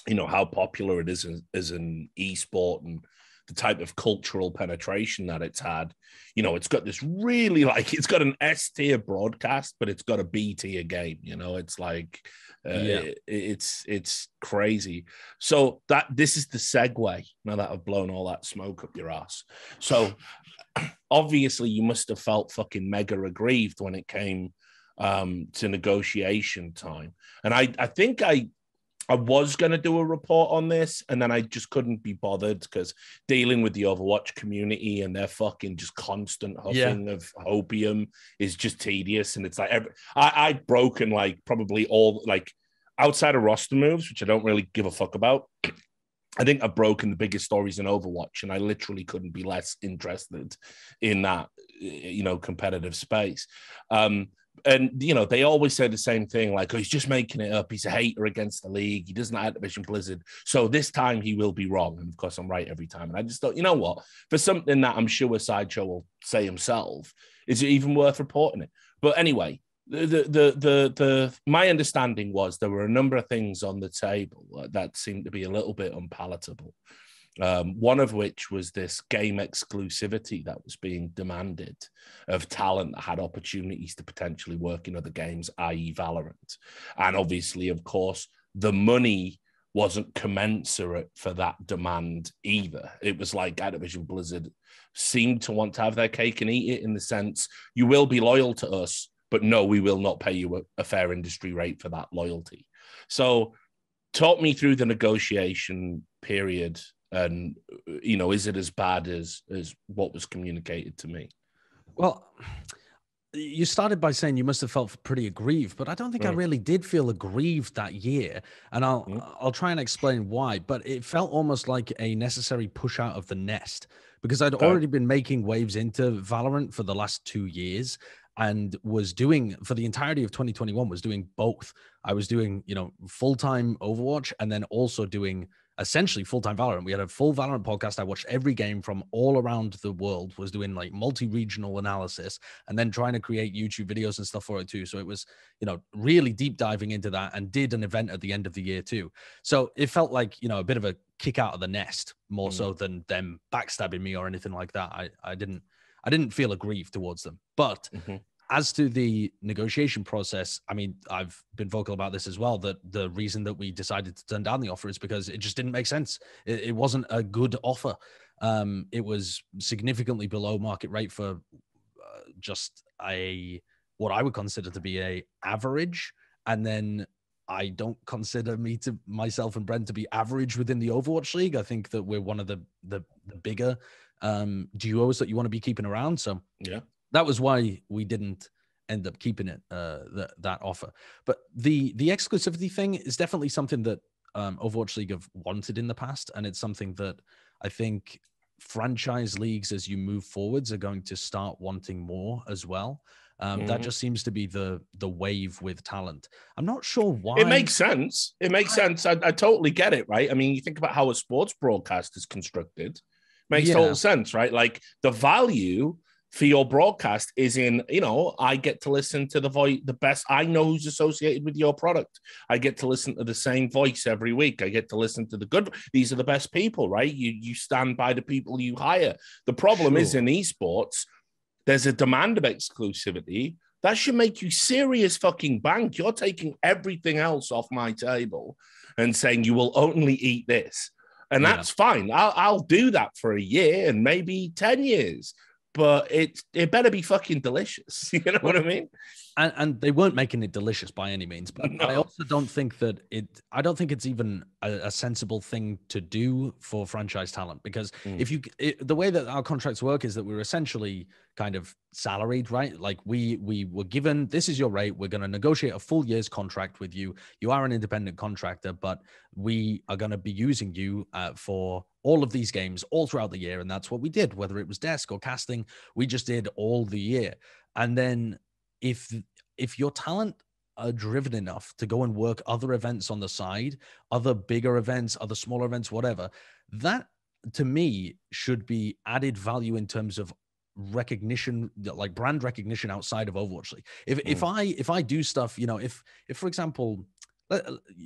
S1: how popular it is as an esport and the type of cultural penetration that it's had. It's got this really, like, it's got an S tier broadcast, but it's got a B tier game. It's like, it's crazy. So this is the segue, now that I've blown all that smoke up your ass. So obviously you must have felt fucking mega aggrieved when it came to negotiation time. And I think I was going to do a report on this, and then I just couldn't be bothered because dealing with the Overwatch community and their fucking just constant huffing of opium is just tedious. And it's like, I'd broken like probably all, like, outside of roster moves, which I don't really give a fuck about. I think I've broken the biggest stories in Overwatch, and I literally couldn't be less interested in that, competitive space. And, they always say the same thing, like, oh, he's just making it up. He's a hater against the league. He doesn't like Activision Blizzard. So this time he will be wrong. And, of course, I'm right every time. And I just thought, you know what? For something that I'm sure Sideshow will say himself, is it even worth reporting it? But anyway, my understanding was there were a number of things on the table that seemed to be a little bit unpalatable. One of which was this game exclusivity that was being demanded of talent that had opportunities to potentially work in other games, i.e. Valorant. And obviously, of course, the money wasn't commensurate for that demand either. It was like Activision Blizzard seemed to want to have their cake and eat it, in the sense, you will be loyal to us, but no, we will not pay you a fair industry rate for that loyalty. So talk me through the negotiation period, and is it as bad as what was communicated to me?
S2: Well, you started by saying you must have felt pretty aggrieved, but I don't think I really did feel aggrieved that year. And I'll try and explain why, but it felt almost like a necessary push out of the nest, because I'd already been making waves into Valorant for the last 2 years, and was doing, for the entirety of 2021, was doing both. I was doing, full-time Overwatch, and then also doing essentially full-time Valorant. We had a full Valorant podcast. I watched every game from all around the world, was doing like multi-regional analysis, and then trying to create YouTube videos and stuff for it too. So it was, really deep diving into that, and did an event at the end of the year too. So it felt like, a bit of a kick out of the nest, more so than them backstabbing me or anything like that. I didn't feel aggrieved towards them. But as to the negotiation process, I mean, I've been vocal about this as well, that the reason that we decided to turn down the offer is because it just didn't make sense. It wasn't a good offer. It was significantly below market rate for just what I would consider to be a average. And then I don't consider myself and Brent to be average within the Overwatch League. I think that we're one of the bigger duos that you want to be keeping around. So yeah, that was why we didn't end up keeping it, that offer. But the exclusivity thing is definitely something that Overwatch League have wanted in the past, and it's something that I think franchise leagues, as you move forwards, are going to start wanting more as well. That just seems to be the wave with talent. I'm not sure why.
S1: It makes sense. It makes sense. I totally get it, right? I mean, you think about how a sports broadcast is constructed. Makes total sense, right? Like the value for your broadcast is in, I get to listen to the best. I know who's associated with your product. I get to listen to the same voice every week. I get to listen to the good. These are the best people, right? You stand by the people you hire. The problem is in esports, there's a demand of exclusivity. That should make you serious fucking bank. You're taking everything else off my table and saying you will only eat this. And that's fine. I'll do that for a year and maybe 10 years. But it better be fucking delicious. You know what I mean?
S2: And they weren't making it delicious by any means. But I also don't think that I don't think it's even a sensible thing to do for franchise talent, because the way that our contracts work is that we're essentially kind of salaried, right? Like we were given, this is your rate. We're going to negotiate a full year's contract with you. You are an independent contractor, but we are going to be using you for all of these games all throughout the year. And that's what we did, whether it was desk or casting, we just did all the year. And then if your talent are driven enough to go and work other events on the side, other bigger events, other smaller events, whatever, that to me should be added value in terms of recognition, like brand recognition outside of Overwatch League. If I do stuff, if for example,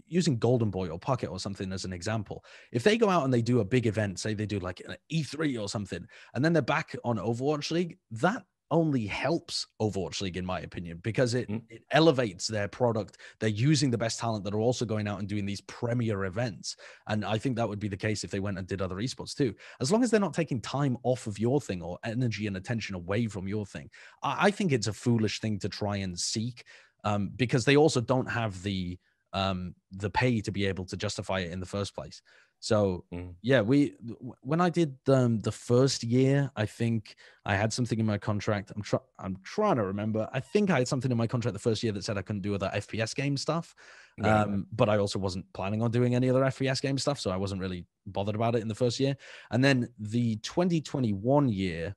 S2: using Golden Boy or Pocket or something as an example, if they go out and they do a big event, say they do like an E3 or something, and then they're back on Overwatch League, that only helps Overwatch League, in my opinion, because it elevates their product. They're using the best talent that are also going out and doing these premier events. And I think that would be the case if they went and did other esports too. As long as they're not taking time off of your thing or energy and attention away from your thing, I think it's a foolish thing to try and seek, because they also don't have the pay to be able to justify it in the first place. So yeah, when I did the first year, I think I had something in my contract. I'm trying to remember. I think I had something in my contract the first year that said I couldn't do other FPS game stuff. But I also wasn't planning on doing any other FPS game stuff, so I wasn't really bothered about it in the first year. And then the 2021 year,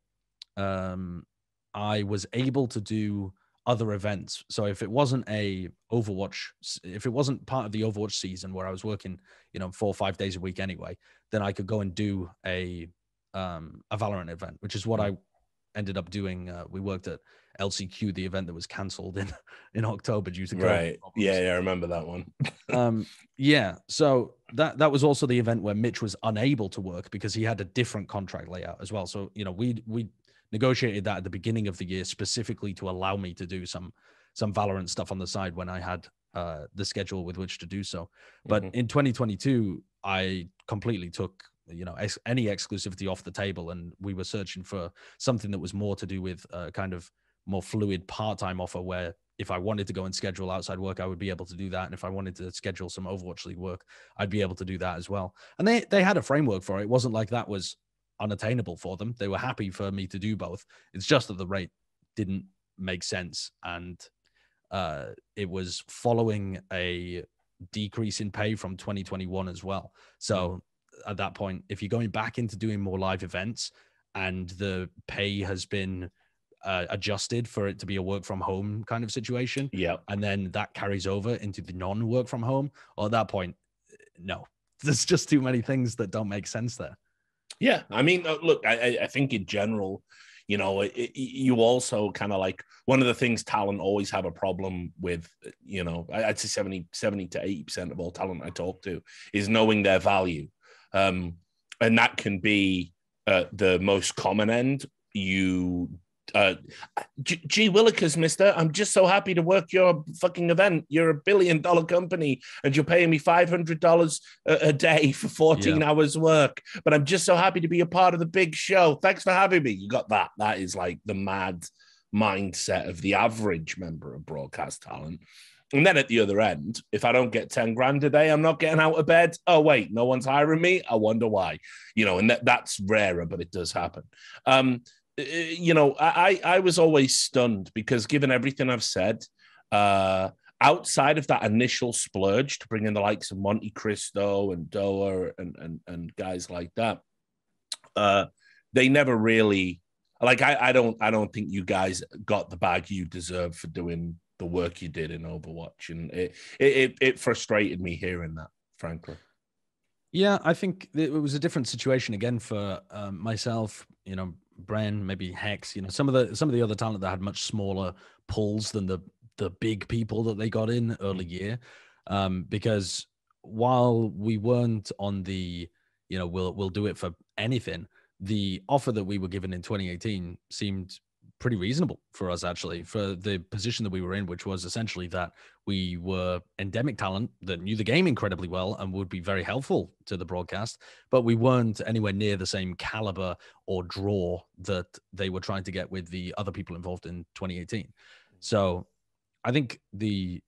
S2: I was able to do other events. So if it wasn't if it wasn't part of the Overwatch season where I was working, 4 or 5 days a week anyway, then I could go and do a Valorant event, which is what I ended up doing. We worked at LCQ, the event that was cancelled in October due to COVID.
S1: Right. Yeah, I remember that one.
S2: Yeah. So that was also the event where Mitch was unable to work because he had a different contract layout as well. So, we negotiated that at the beginning of the year specifically to allow me to do some Valorant stuff on the side when I had the schedule with which to do so. But in 2022, I completely took any exclusivity off the table, and we were searching for something that was more to do with kind of more fluid part-time offer where if I wanted to go and schedule outside work, I would be able to do that. And if I wanted to schedule some Overwatch League work, I'd be able to do that as well. And they had a framework for it. It wasn't like that was unattainable for them. They were happy for me to do both. It's just that the rate didn't make sense. And it was following a decrease in pay from 2021 as well. So at that point, if you're going back into doing more live events and the pay has been adjusted for it to be a work from home kind of situation, and then that carries over into the non-work from home, well, at that point, no, there's just too many things that don't make sense there.
S1: Yeah, I mean, look, I think in general, you know, you also kind of like, one of the things talent always have a problem with, you know, I'd say 70 to 80% of all talent I talk to is knowing their value. And that can be the most common end. Gee Willikers, mister, I'm just so happy to work your fucking event. You're a $1 billion company and you're paying me $500 a day for 14 hours work, but I'm just so happy to be a part of the big show. Thanks for having me. You got that. That is like the mad mindset of the average member of broadcast talent. And then at the other end, if I don't get 10 grand a day, I'm not getting out of bed. Oh, wait, no one's hiring me. I wonder why, you know, and that's rarer, but it does happen. You know, I was always stunned because given everything I've said, outside of that initial splurge to bring in the likes of Monte Cristo and Doa and guys like that, they never really, like, I don't think you guys got the bag you deserve for doing the work you did in Overwatch, and it frustrated me hearing that, frankly.
S2: Yeah, I think it was a different situation again for myself, you know, Bren, maybe Hex, you know, some of the other talent that had much smaller pulls than the big people that they got in early year. Because while we weren't on the, you know, we'll do it for anything, the offer that we were given in 2018 seemed pretty reasonable for us, actually, for the position that we were in, which was essentially that we were endemic talent that knew the game incredibly well and would be very helpful to the broadcast, but we weren't anywhere near the same caliber or draw that they were trying to get with the other people involved in 2018. So I think the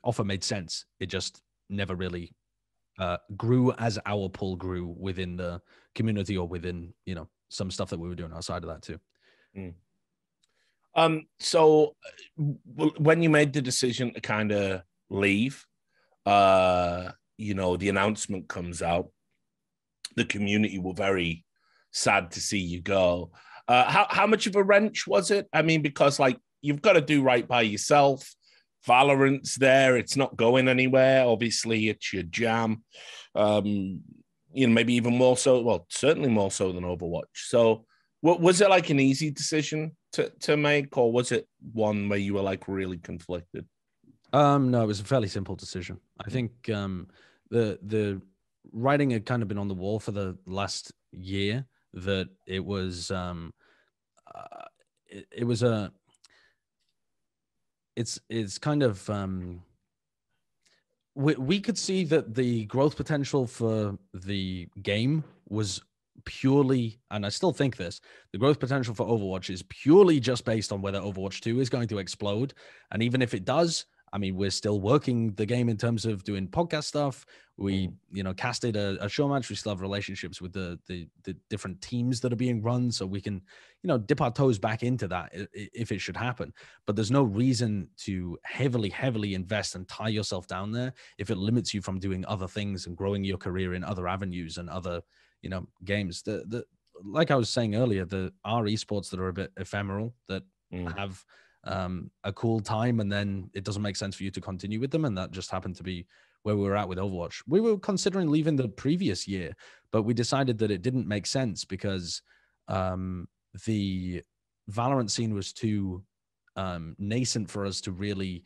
S2: offer made sense. It just never really grew as our pull grew within the community or within, you know, some stuff that we were doing outside of that too.
S1: So when you made the decision to kind of leave, you know, the announcement comes out, the community were very sad to see you go. How much of a wrench was it? I mean, because like, you've got to do right by yourself. Valorant's there. It's not going anywhere. Obviously, it's your jam. You know, maybe even more so. Well, certainly more so than Overwatch. So was it like an easy decision to make, or was it one where you were like really conflicted?
S2: No, it was a fairly simple decision. I think the writing had kind of been on the wall for the last year that it was it's kind of we could see that the growth potential for the game was purely, and I still think this, the growth potential for Overwatch is purely just based on whether Overwatch 2 is going to explode. And even if it does, I mean, we're still working the game in terms of doing podcast stuff. We, you know, casted a show match. We still have relationships with the different teams that are being run, so we can, you know, dip our toes back into that if it should happen. But there's no reason to heavily invest and tie yourself down there if it limits you from doing other things and growing your career in other avenues and other, you know, games. Like I was saying earlier, there are esports that are a bit ephemeral that have a cool time, and then it doesn't make sense for you to continue with them. And that just happened to be where we were at with Overwatch. We were considering leaving the previous year, but we decided that it didn't make sense because the Valorant scene was too nascent for us to really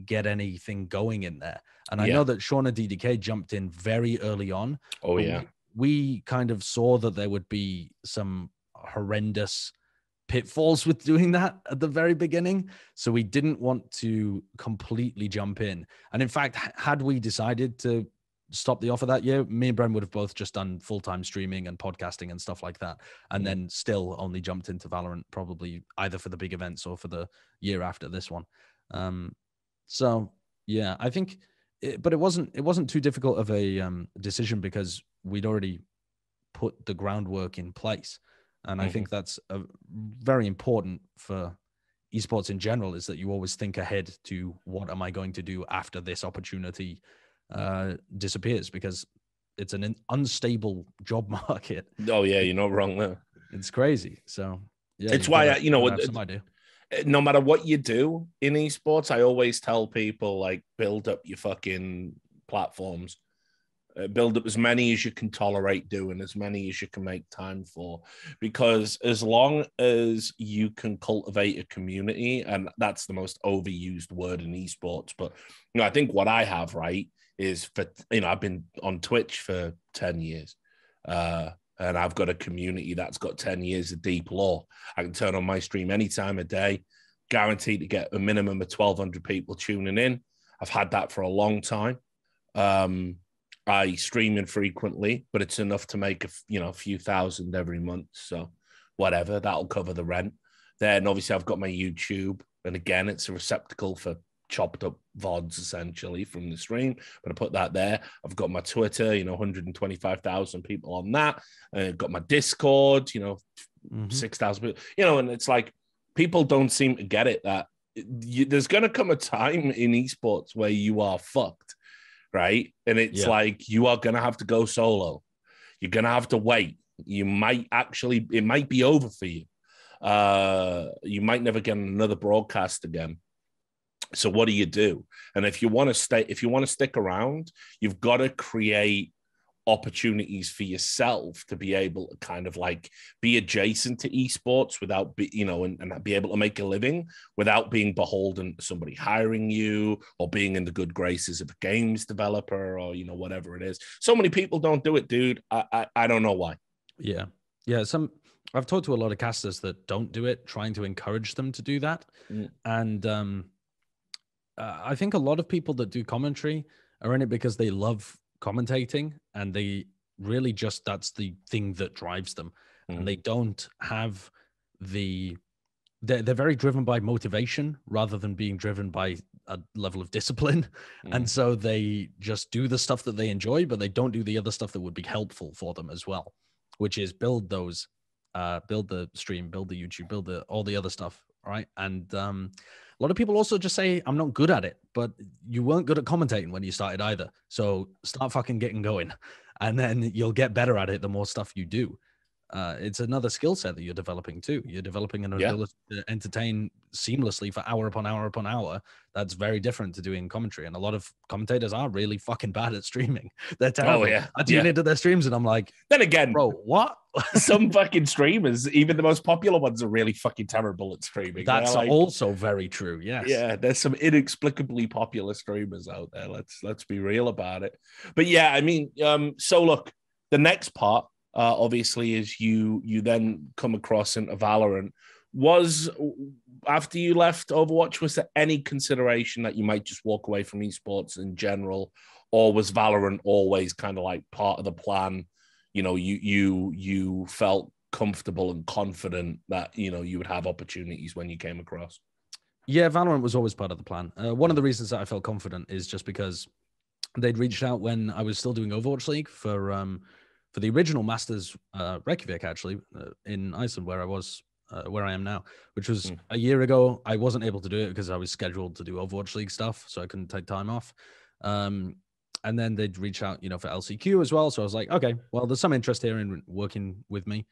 S2: get anything going in there. And I know that Shauna DDK jumped in very early on.
S1: Oh, yeah.
S2: We kind of saw that there would be some horrendous pitfalls with doing that at the very beginning. So we didn't want to completely jump in. And in fact, had we decided to stop the offer that year, me and Bren would have both just done full-time streaming and podcasting and stuff like that. And then still only jumped into Valorant probably either for the big events or for the year after this one. So yeah, I think, but it wasn't too difficult of a decision because we'd already put the groundwork in place, and I think that's very important for esports in general, is that you always think ahead to what am I going to do after this opportunity disappears, because it's an unstable job market.
S1: Oh yeah, you're not wrong there.
S2: It's crazy. So yeah,
S1: it's why
S2: have some idea.
S1: No matter what you do in esports, I always tell people, like, build up your fucking platforms. Build up as many as you can tolerate doing, as many as you can make time for, because as long as you can cultivate a community, and that's the most overused word in esports, but I think what I have, right, is for, I've been on Twitch for 10 years, and I've got a community that's got 10 years of deep lore. I can turn on my stream any time of day, guaranteed to get a minimum of 1,200 people tuning in. I've had that for a long time. I stream infrequently, but it's enough to make a few thousand every month. So whatever, that'll cover the rent. Then obviously I've got my YouTube, and again, it's a receptacle for chopped up VODs essentially from the stream, but I put that there. I've got my Twitter, 125,000 people on that. I've got my Discord, 6,000 people, and it's like, people don't seem to get it that there's going to come a time in esports where you are fucked. Right. And it's like, you are going to have to go solo. You're going to have to wait. It might be over for you. You might never get another broadcast again. So what do? And if you want to stick around, you've got to create opportunities for yourself to be able to kind of like be adjacent to esports without and be able to make a living without being beholden to somebody hiring you or being in the good graces of a games developer or whatever it is. So many people don't do it, dude. I don't know why.
S2: Yeah I've talked to a lot of casters that don't do it, trying to encourage them to do that. And I think a lot of people that do commentary are in it because they love commentating, and they really just, that's the thing that drives them. And they don't have they're very driven by motivation rather than being driven by a level of discipline. And so they just do the stuff that they enjoy, but they don't do the other stuff that would be helpful for them as well, which is build the stream, build the YouTube, build all the other stuff. Right. And a lot of people also just say, I'm not good at it, but you weren't good at commentating when you started either. So start fucking getting going, and then you'll get better at it the more stuff you do. It's another skill set that you're developing too. You're developing an ability to entertain seamlessly for hour upon hour upon hour. That's very different to doing commentary. And a lot of commentators are really fucking bad at streaming. They're terrible. I tune into their streams and I'm like,
S1: then again,
S2: bro, what?
S1: Some fucking streamers, even the most popular ones, are really fucking terrible at streaming.
S2: That's also very true. Yes.
S1: Yeah, there's some inexplicably popular streamers out there. Let's be real about it. But yeah, I mean, so look, the next part, obviously, is you then come across into Valorant. Was, after you left Overwatch, was there any consideration that you might just walk away from esports in general, or was Valorant always kind of like part of the plan? You felt comfortable and confident that you would have opportunities when you came across.
S2: Yeah, Valorant was always part of the plan. One of the reasons that I felt confident is just because they'd reached out when I was still doing Overwatch League for the original Masters Reykjavik, actually, in Iceland, where I am now, which was a year ago. I wasn't able to do it because I was scheduled to do Overwatch League stuff, so I couldn't take time off. And then they'd reach out, for LCQ as well. So I was like, okay, well, there's some interest here in working with me.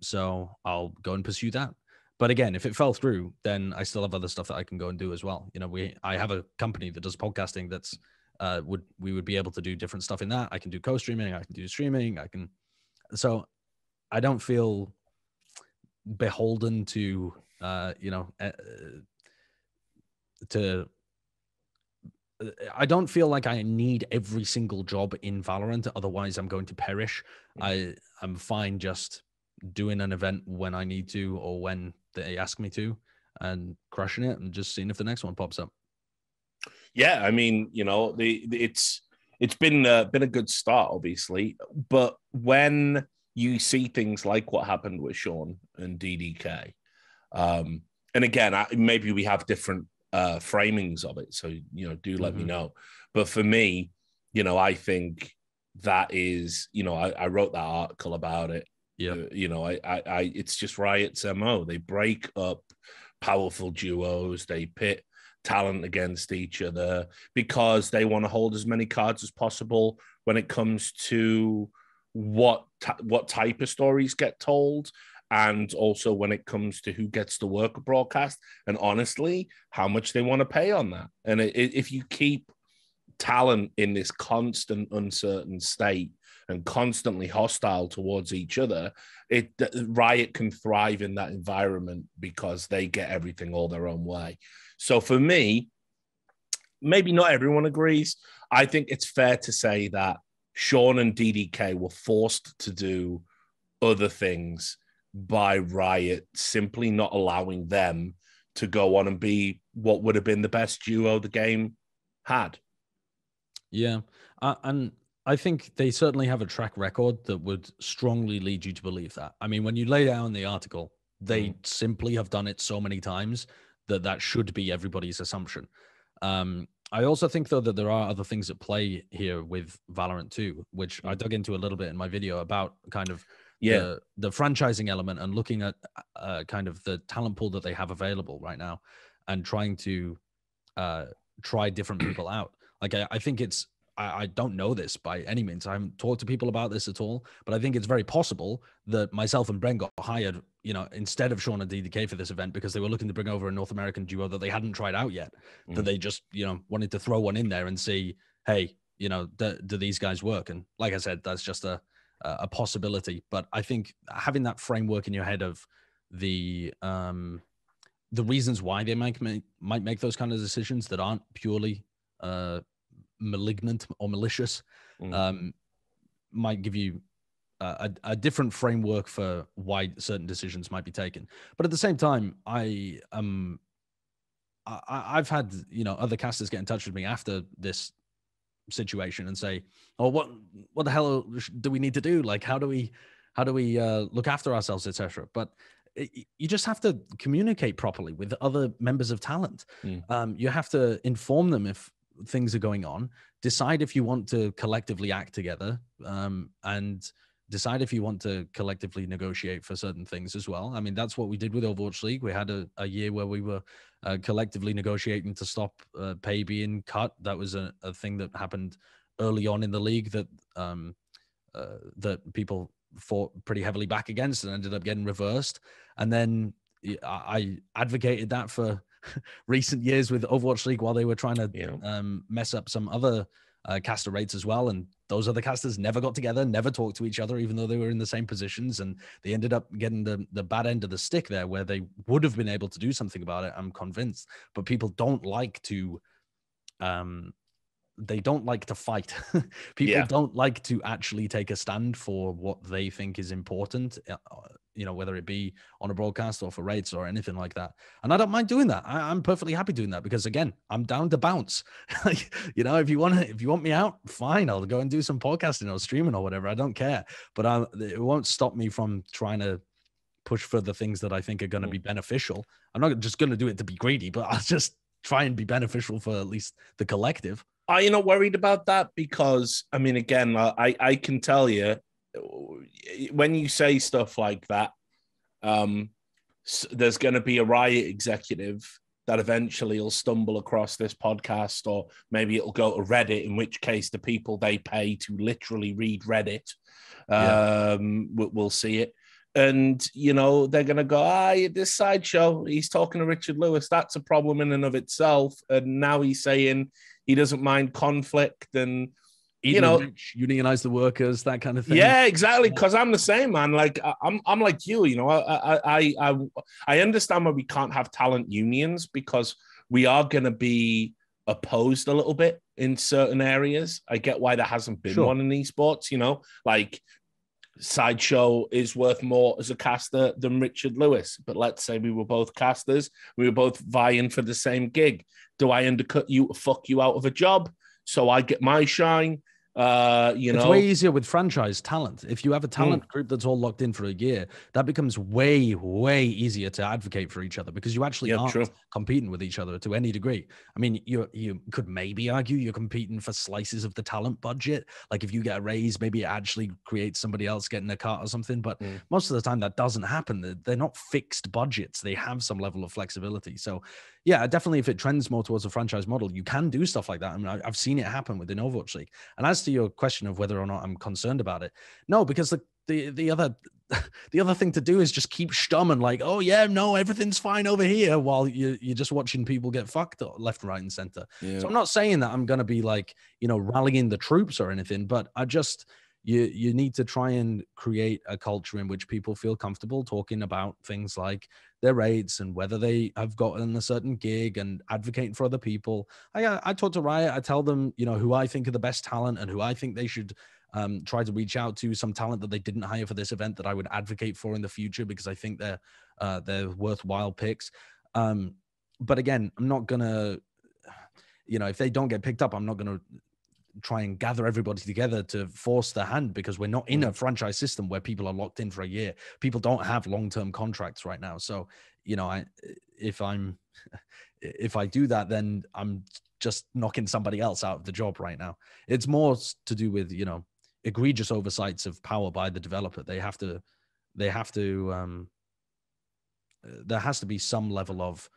S2: So I'll go and pursue that. But again, if it fell through, then I still have other stuff that I can go and do as well. I have a company that does podcasting that's we would be able to do different stuff in that. I can do co-streaming, I can do streaming, so I don't feel beholden to I don't feel like I need every single job in Valorant, otherwise I'm going to perish. I'm fine just doing an event when I need to or when they ask me to, and crushing it and just seeing if the next one pops up.
S1: Yeah, I mean, it's been a good start, obviously, but when you see things like what happened with Sean and DDK, and again, maybe we have different framings of it. So, do let me know. But for me, I think that is, I wrote that article about it.
S2: Yeah.
S1: It's just Riot's MO. They break up powerful duos. They pit talent against each other because they want to hold as many cards as possible when it comes to what type of stories get told, and also when it comes to who gets to work a broadcast, and honestly, how much they want to pay on that. And if you keep talent in this constant uncertain state and constantly hostile towards each other, Riot can thrive in that environment because they get everything all their own way. So for me, maybe not everyone agrees. I think it's fair to say that Sean and DDK were forced to do other things by Riot, simply not allowing them to go on and be what would have been the best duo the game had.
S2: Yeah. And I think they certainly have a track record that would strongly lead you to believe that. I mean, when you lay down the article, they simply have done it so many times that should be everybody's assumption. I also think, though, that there are other things at play here with Valorant 2, which I dug into a little bit in my video about kind of the franchising element and looking at kind of the talent pool that they have available right now and trying to try different people out. Like, I think I don't know this by any means. I haven't talked to people about this at all, but I think it's very possible that myself and Bren got hired, instead of Sean and DDK for this event because they were looking to bring over a North American duo that they hadn't tried out yet, that they just, wanted to throw one in there and see, hey, do these guys work? And like I said, that's just a possibility. But I think having that framework in your head of the reasons why they might make those kind of decisions that aren't purely malignant or malicious might give you a different framework for why certain decisions might be taken. But at the same time, I've had other casters get in touch with me after this situation and say, "Oh, what the hell do we need to do? Like, how do we look after ourselves, etc." But you just have to communicate properly with other members of talent. You have to inform them if things are going on, decide if you want to collectively act together, and decide if you want to collectively negotiate for certain things as well. I mean, that's what we did with Overwatch League. We had a year where we were collectively negotiating to stop pay being cut. That was a thing that happened early on in the league that people fought pretty heavily back against and ended up getting reversed. And then I advocated that for recent years with Overwatch League while they were trying to mess up some other caster rates as well. And those other casters never got together, never talked to each other, even though they were in the same positions. And they ended up getting the bad end of the stick there, where they would have been able to do something about it, I'm convinced. But people don't like to they don't like to fight. People don't like to actually take a stand for what they think is important, whether it be on a broadcast or for rates or anything like that. And I don't mind doing that. I'm perfectly happy doing that because, again, I'm down to bounce. If you want me out, fine. I'll go and do some podcasting or streaming or whatever. I don't care. But it won't stop me from trying to push for the things that I think are going to be beneficial. I'm not just going to do it to be greedy, but I'll just try and be beneficial for at least the collective.
S1: Are you not worried about that? Because, I mean, again, I can tell you, when you say stuff like that, there's going to be a Riot executive that eventually will stumble across this podcast, or maybe it'll go to Reddit, in which case the people they pay to literally read Reddit will see it. And, they're going to go, this sideshow, he's talking to Richard Lewis. That's a problem in and of itself. And now he's saying he doesn't mind conflict and,
S2: unionize the workers, that kind of thing.
S1: Yeah, exactly. Because I'm the same, man. Like I'm like you. I understand why we can't have talent unions, because we are going to be opposed a little bit in certain areas. I get why there hasn't been one in esports. Like Sideshow is worth more as a caster than Richard Lewis. But let's say we were both casters, we were both vying for the same gig. Do I undercut you to fuck you out of a job so I get my shine?
S2: It's way easier with franchise talent. If you have a talent group that's all locked in for a year, that becomes way, way easier to advocate for each other because you actually aren't competing with each other to any degree. I mean, you could maybe argue you're competing for slices of the talent budget. Like if you get a raise, maybe it actually creates somebody else getting a cut or something. But most of the time that doesn't happen. They're not fixed budgets. They have some level of flexibility. So yeah, definitely if it trends more towards a franchise model, you can do stuff like that. I mean, I've seen it happen within Overwatch League. And as to your question of whether or not I'm concerned about it, no, because the other thing to do is just keep stumming like, oh yeah, no, everything's fine over here while you're just watching people get fucked left, right, and center. Yeah. So I'm not saying that I'm going to be like, rallying the troops or anything, but I just, you need to try and create a culture in which people feel comfortable talking about things like their rates and whether they have gotten a certain gig and advocating for other people. I talk to Riot. I tell them, who I think are the best talent and who I think they should try to reach out to, some talent that they didn't hire for this event that I would advocate for in the future because I think they're worthwhile picks. But again, I'm not gonna, if they don't get picked up, I'm not gonna try and gather everybody together to force their hand because we're not in a franchise system where people are locked in for a year. People don't have long-term contracts right now. So, if I do that, then I'm just knocking somebody else out of the job right now. It's more to do with, egregious oversights of power by the developer. There has to be some level of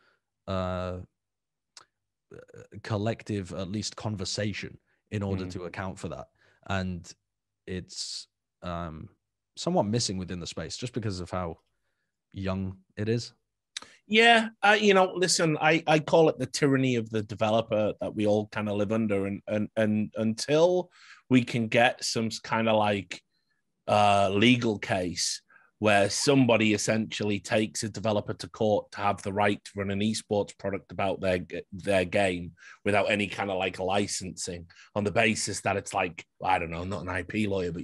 S2: collective, at least conversation in order to account for that. And it's somewhat missing within the space just because of how young it is.
S1: Yeah, listen, I call it the tyranny of the developer that we all kind of live under. And until we can get some kind of like legal case where somebody essentially takes a developer to court to have the right to run an esports product about their game without any kind of like licensing on the basis that it's like, I don't know, not an IP lawyer, but,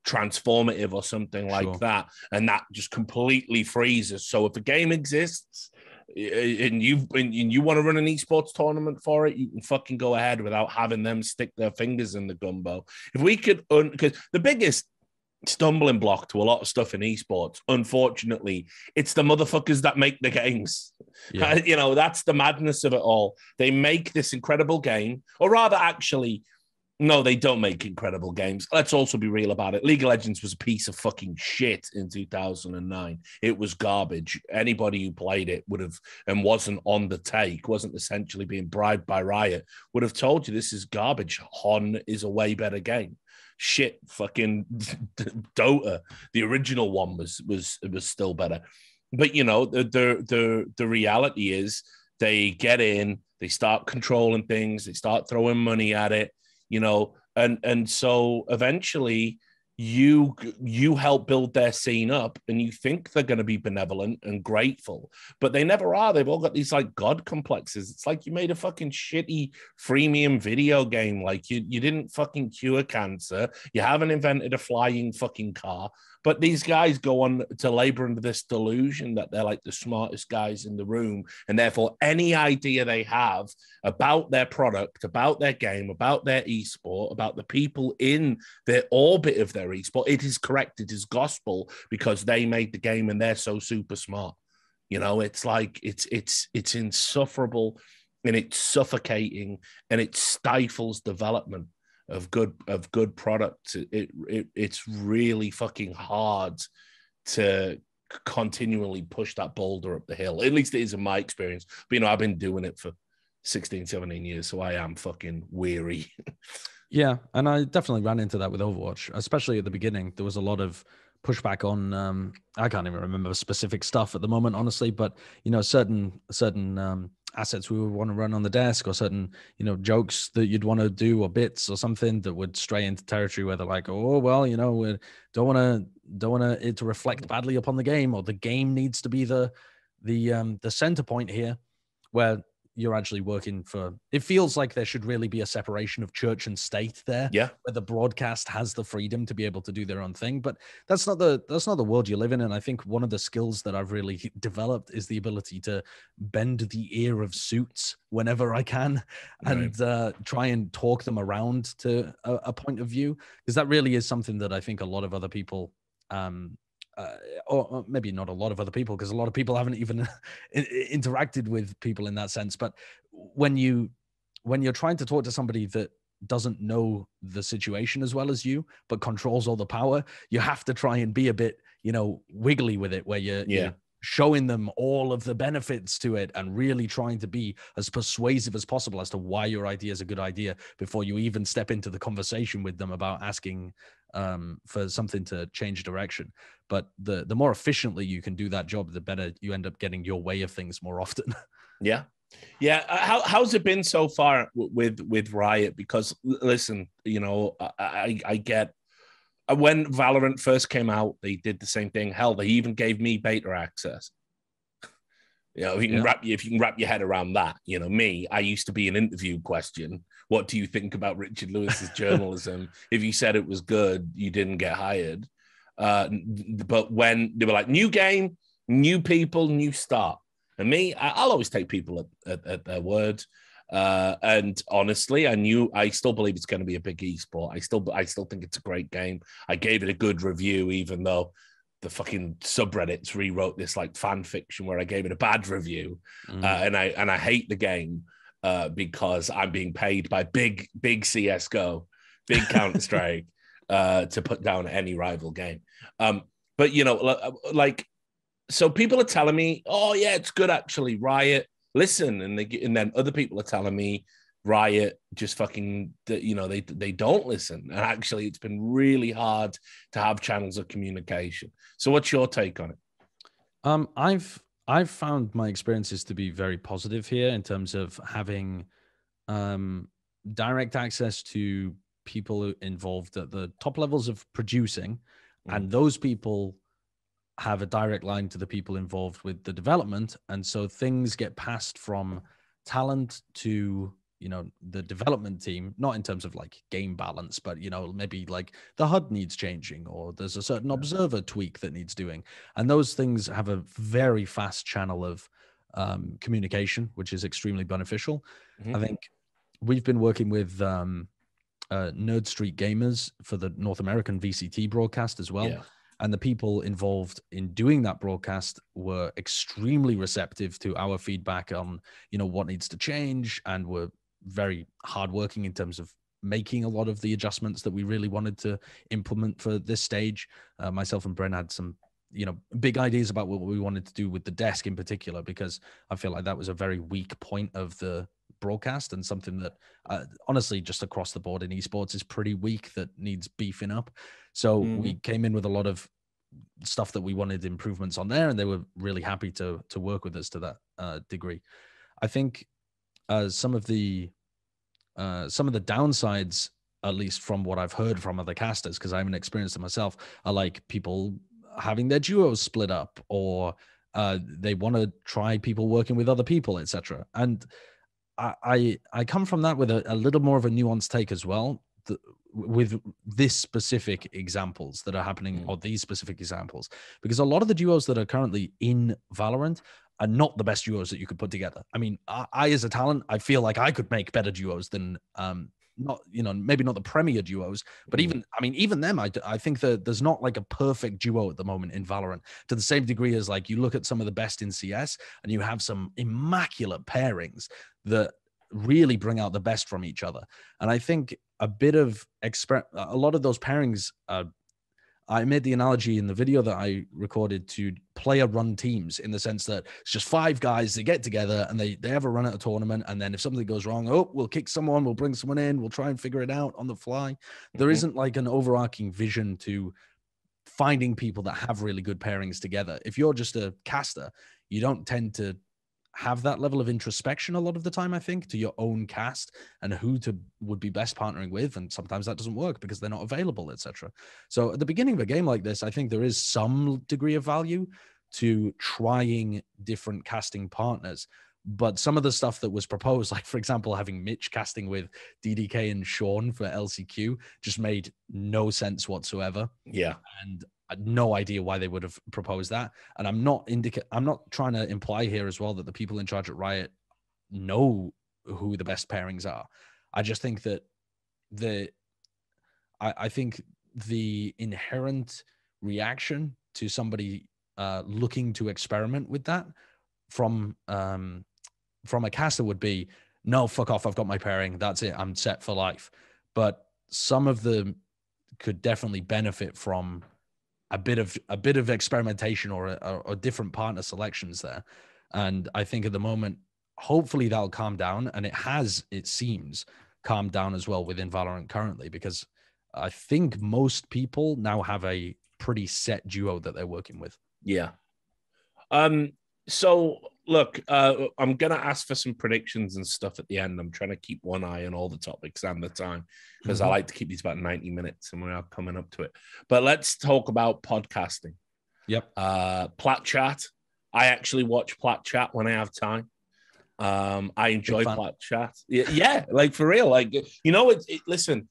S1: transformative or something like that. And that just completely freezes. So if a game exists and you want to run an esports tournament for it, you can fucking go ahead without having them stick their fingers in the gumbo. If we could, because the biggest stumbling block to a lot of stuff in esports, unfortunately, it's the motherfuckers that make the games. Yeah. That's the madness of it all. They make this incredible game, or rather, actually, no, they don't make incredible games. Let's also be real about it. League of Legends was a piece of fucking shit in 2009. It was garbage. Anybody who played it would have, and wasn't on the take, wasn't essentially being bribed by Riot, would have told you this is garbage. HON is a way better game. Shit, fucking Dota, the original one was still better. But the reality is they get in, they start controlling things, they start throwing money at it, and so eventually you help build their scene up and you think they're going to be benevolent and grateful, but they never are. They've all got these like God complexes. It's like you made a fucking shitty freemium video game. Like you didn't fucking cure cancer. You haven't invented a flying fucking car. But these guys go on to labor under this delusion that they're like the smartest guys in the room. And therefore, any idea they have about their product, about their game, about their esport, about the people in their orbit of their esport, it is correct. It is gospel because they made the game and they're so super smart. It's like it's insufferable and it's suffocating and it stifles development of good products. It's really fucking hard to continually push that boulder up the hill. At least it is in my experience. But I've been doing it for 16, 17 years, so I am fucking weary.
S2: Yeah, and I definitely ran into that with Overwatch, especially at the beginning. There was a lot of pushback on I can't even remember specific stuff at the moment, honestly, but certain assets we would want to run on the desk, or certain jokes that you'd want to do, or bits or something that would stray into territory where they're like, oh well, we don't want it to reflect badly upon the game, or the game needs to be the center point here, where you're actually working for, it feels like there should really be a separation of church and state there,
S1: Yeah.
S2: where the broadcast has the freedom to be able to do their own thing. But that's not the world you live in. And I think one of the skills that I've really developed is the ability to bend the ear of suits whenever I can, and try and talk them around to a point of view, because that really is something that I think a lot of other people, or maybe not a lot of other people, because a lot of people haven't even interacted with people in that sense. But when you're trying to talk to somebody that doesn't know the situation as well as you, but controls all the power, you have to try and be a bit, wiggly with it, where you're showing them all of the benefits to it and really trying to be as persuasive as possible as to why your idea is a good idea before you even step into the conversation with them about asking for something to change direction. But the more efficiently you can do that job, the better you end up getting your way of things more often.
S1: Yeah. How's it been so far with Riot? Because listen, I get, when Valorant first came out, they did the same thing. Hell, they even gave me beta access. If you can wrap your head around that, me, I used to be an interview question. What do you think about Richard Lewis's journalism? If you said it was good, you didn't get hired. But when they were like, new game, new people, new start. And me, I'll always take people at their word. And honestly, I still believe it's going to be a big esport. I still think it's a great game. I gave it a good review, even though the fucking subreddits rewrote this like fan fiction where I gave it a bad review. And I hate the game because I'm being paid by big CSGO, big Counter-Strike to put down any rival game. But so people are telling me, oh yeah, it's good actually, Riot. Listen, and then other people are telling me Riot just fucking, they don't listen. And actually, it's been really hard to have channels of communication. So what's your take on it?
S2: I've found my experiences to be very positive here in terms of having direct access to people involved at the top levels of producing, and those people have a direct line to the people involved with the development. And so things get passed from talent to, the development team, not in terms of like game balance, but, maybe like the HUD needs changing, or there's a certain observer tweak that needs doing. And those things have a very fast channel of communication, which is extremely beneficial. I think we've been working with Nerd Street Gamers for the North American VCT broadcast as well. Yeah. And the people involved in doing that broadcast were extremely receptive to our feedback on, what needs to change, and were very hardworking in terms of making a lot of the adjustments that we really wanted to implement for this stage. Myself and Bren had some, big ideas about what we wanted to do with the desk in particular, because I feel like that was a very weak point of the broadcast, and something that honestly just across the board in esports is pretty weak, that needs beefing up. So we came in with a lot of stuff that we wanted improvements on there, and they were really happy to work with us to that degree. I think some of the downsides, at least from what I've heard from other casters, because I haven't experienced it myself, are like people having their duos split up, or they want to try people working with other people, etc. And I come from that with a little more of a nuanced take as well, with this specific examples that are happening, or these specific examples, because a lot of the duos that are currently in Valorant are not the best duos that you could put together. I mean, I as a talent, I feel like I could make better duos than not, maybe not the premier duos, but even them, I think that there's not like a perfect duo at the moment in Valorant, to the same degree as like you look at some of the best in CS and you have some immaculate pairings that really bring out the best from each other. And I think a lot of those pairings, I made the analogy in the video that I recorded to player-run teams, in the sense that it's just 5 guys that get together and they have a run at a tournament, and then if something goes wrong, we'll kick someone, we'll bring someone in, we'll try and figure it out on the fly. There isn't like an overarching vision to finding people that have really good pairings together. If you're just a caster, you don't tend to have that level of introspection a lot of the time, I think, to your own cast and who would be best partnering with. And sometimes that doesn't work because they're not available, etc. So at the beginning of a game like this, I think there is some degree of value to trying different casting partners. But some of the stuff that was proposed, like for example, having Mitch casting with DDK and Sean for LCQ, just made no sense whatsoever.
S1: Yeah.
S2: And I had no idea why they would have proposed that. And I'm not trying to imply here as well that the people in charge at Riot know who the best pairings are. I just think that I think the inherent reaction to somebody looking to experiment with that from a caster would be, no, fuck off, I've got my pairing, that's it, I'm set for life. But some of them could definitely benefit from a bit of experimentation or different partner selections there. And I think at the moment, hopefully that'll calm down, and it seems calmed down as well within Valorant currently, because I think most people now have a pretty set duo that they're working with.
S1: Yeah. So look, I'm gonna ask for some predictions and stuff at the end. I'm trying to keep one eye on all the topics and the time, because I like to keep these about 90 minutes, and we are coming up to it. But let's talk about podcasting.
S2: Yep.
S1: Plat Chat. I actually watch Plat Chat when I have time. I enjoy Plat Chat. Yeah, like for real. Like, you know, listen,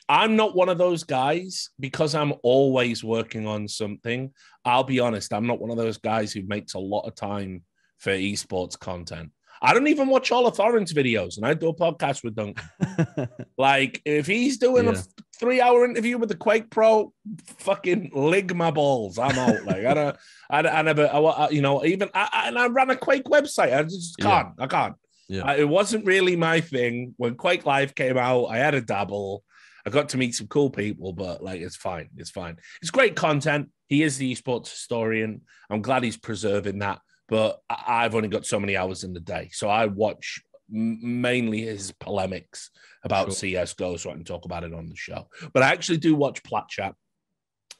S1: I'm not one of those guys, because I'm always working on something. I'll be honest, I'm not one of those guys who makes a lot of time for esports content. I don't even watch all of Thorin's videos, and I do a podcast with Duncan. Like, if he's doing a 3-hour interview with the Quake Pro, fucking lig my balls. I'm out. Like, I never, you know, even I ran a Quake website. I just can't. I can't. Yeah. It wasn't really my thing. When Quake Live came out, I had a dabble. I got to meet some cool people, but like, it's fine. It's fine. It's great content. He is the esports historian. I'm glad he's preserving that, but I've only got so many hours in the day. So I watch mainly his polemics about CSGO, so I can talk about it on the show. But I actually do watch Plat Chat.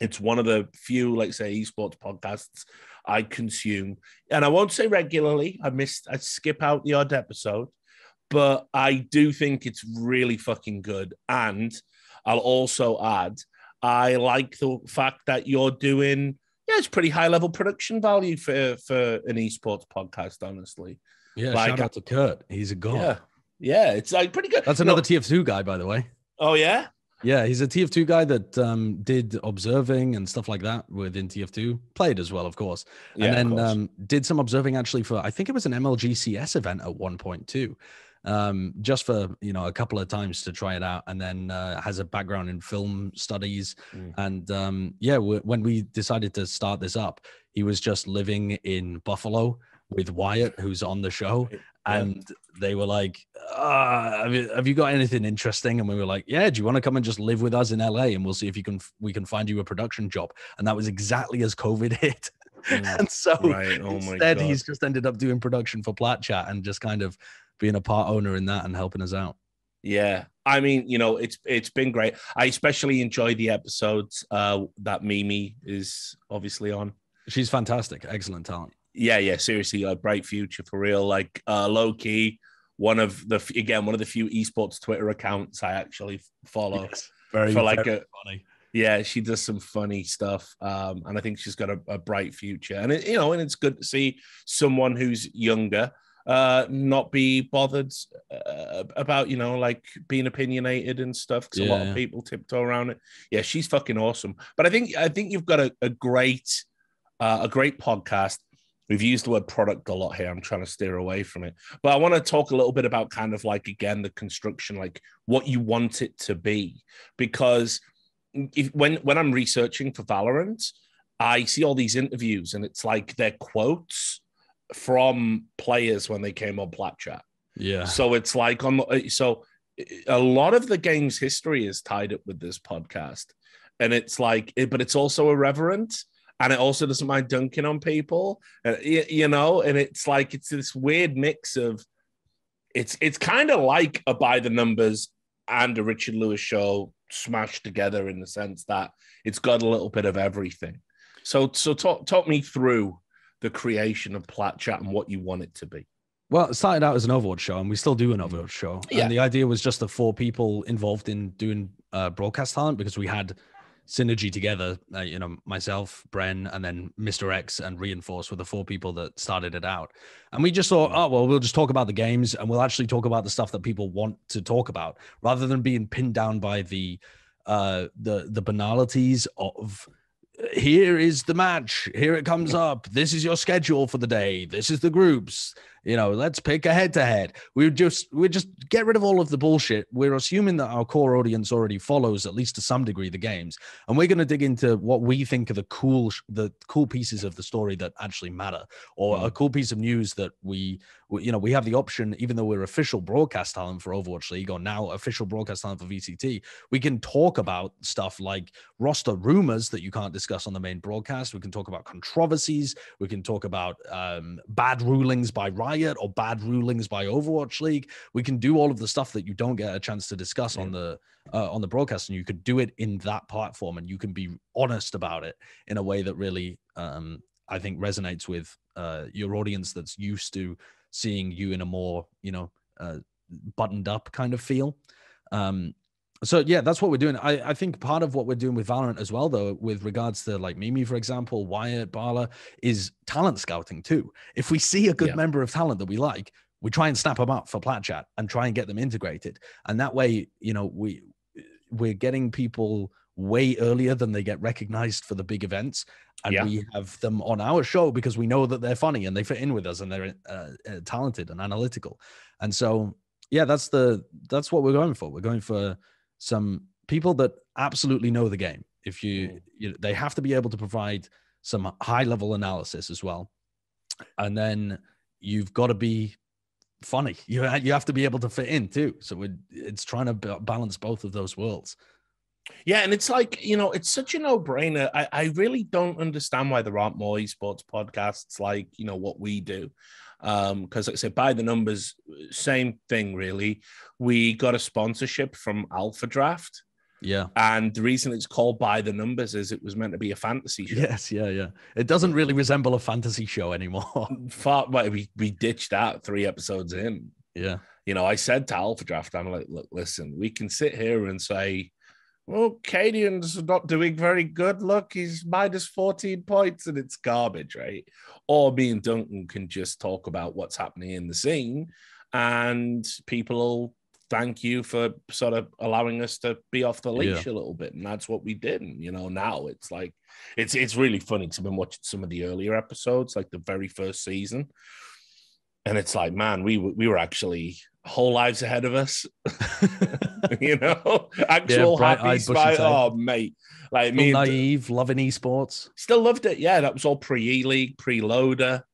S1: It's one of the few, like say, esports podcasts I consume. And I won't say regularly. I skip out the odd episode, but I do think it's really fucking good. And I'll also add, I like the fact that you're doing, it's pretty high level production value for an esports podcast, honestly.
S2: Yeah, like, shout out to Kurt. He's a god.
S1: Yeah, it's like pretty good.
S2: That's another TF2 guy, by the way.
S1: Oh, yeah?
S2: Yeah, he's a TF2 guy that did observing and stuff like that within TF2. Played as well, of course. Yeah, and then did some observing actually for, I think it was an MLGCS event at one point too. Just for, you know, a couple of times to try it out, and then has a background in film studies. And when we decided to start this up, he was just living in Buffalo with Wyatt, who's on the show. And they were like, have you got anything interesting? And we were like, yeah, do you want to come and just live with us in LA, and we'll see if we can find you a production job. And that was exactly as COVID hit. And so instead he's just ended up doing production for Plat Chat and just kind of being a part owner in that and helping us out.
S1: Yeah. I mean, you know, it's been great. I especially enjoy the episodes that Mimi is obviously on.
S2: She's fantastic. Excellent talent.
S1: Yeah, seriously, a bright future for real. Like low key, one of the few esports Twitter accounts I actually follow.
S2: Yes, very funny.
S1: Yeah, she does some funny stuff, and I think she's got a bright future. And it's good to see someone who's younger not be bothered about like being opinionated and stuff, because a lot of people tiptoe around it. Yeah, she's fucking awesome. But I think you've got a great podcast. We've used the word product a lot here. I'm trying to steer away from it. But I want to talk a little bit about kind of like, again, the construction, like what you want it to be. Because when I'm researching for Valorant, I see all these interviews and it's like they're quotes from players when they came on Plat Chat.
S2: Yeah.
S1: So it's like, so a lot of the game's history is tied up with this podcast. And it's like, but it's also irreverent. And it also doesn't mind dunking on people, and it's like, it's this weird mix of, it's kind of like a By the Numbers and a Richard Lewis show smashed together, in the sense that it's got a little bit of everything. So talk me through the creation of Plat Chat and what you want it to be.
S2: Well, it started out as an Overwatch show, and we still do an Overwatch show. Yeah. And the idea was just the 4 people involved in doing broadcast talent, because we had synergy together. Myself, Bren, and then Mr. X and Reinforce were the 4 people that started it out. And we just thought, oh, well, we'll just talk about the games and we'll actually talk about the stuff that people want to talk about rather than being pinned down by the banalities of, here is the match, here it comes up, this is your schedule for the day, this is the groups, let's pick a head-to-head. We just get rid of all of the bullshit. We're assuming that our core audience already follows, at least to some degree, the games, and we're going to dig into what we think are the cool pieces of the story that actually matter, or a cool piece of news that we have the option, even though we're official broadcast talent for Overwatch League, or now official broadcast talent for VCT, we can talk about stuff like roster rumors that you can't discuss on the main broadcast. We can talk about controversies. We can talk about bad rulings by Riot or bad rulings by Overwatch League. We can do all of the stuff that you don't get a chance to discuss on the broadcast, and you could do it in that platform, and you can be honest about it in a way that really, I think, resonates with your audience that's used to seeing you in a more, buttoned up kind of feel. So yeah, that's what we're doing. I think part of what we're doing with Valorant as well, though, with regards to like Mimi, for example, Wyatt, Bala, is talent scouting too. If we see a good member of talent that we like, we try and snap them up for Plat Chat and try and get them integrated. And that way, we're getting people way earlier than they get recognized for the big events. And we have them on our show because we know that they're funny and they fit in with us and they're talented and analytical. And so, yeah, that's what we're going for. We're going for some people that absolutely know the game. If they have to be able to provide some high level analysis as well. And then you've got to be funny. You have to be able to fit in too. So it's trying to balance both of those worlds.
S1: Yeah, and it's like, it's such a no-brainer. I really don't understand why there aren't more esports podcasts like, what we do. Because like I said, by the numbers, same thing, really. We got a sponsorship from Alpha Draft.
S2: Yeah.
S1: And the reason it's called By the Numbers is it was meant to be a fantasy show.
S2: Yes, yeah. It doesn't really resemble a fantasy show anymore.
S1: We ditched that 3 episodes in.
S2: Yeah.
S1: I said to Alpha Draft, I'm like, look, listen, we can sit here and say, well, Cadian's not doing very good. Look, he's minus 14 points and it's garbage, right? Or me and Duncan can just talk about what's happening in the scene and people will thank you for sort of allowing us to be off the leash a little bit. And that's what we did. And, now it's like, it's really funny because I've been watching some of the earlier episodes, like the very first season. And it's like, man, we were actually whole lives ahead of us. Actual happy smile. Oh, mate. Like me,
S2: naive, loving esports.
S1: Still loved it. Yeah, that was all pre-E-League, pre-loader,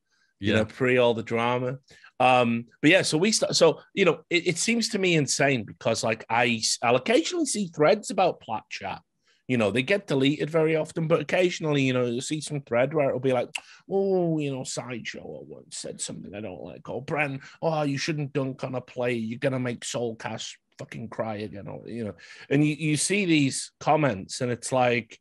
S1: pre all the drama. But yeah, so we start. So it seems to me insane because like I'll occasionally see threads about Plat Chat. They get deleted very often, but occasionally, you'll see some thread where it'll be like, oh, Sideshow once said something I don't like, or Bren, you shouldn't dunk on a play. You're going to make Soulcast fucking cry again, or, and you see these comments and it's like,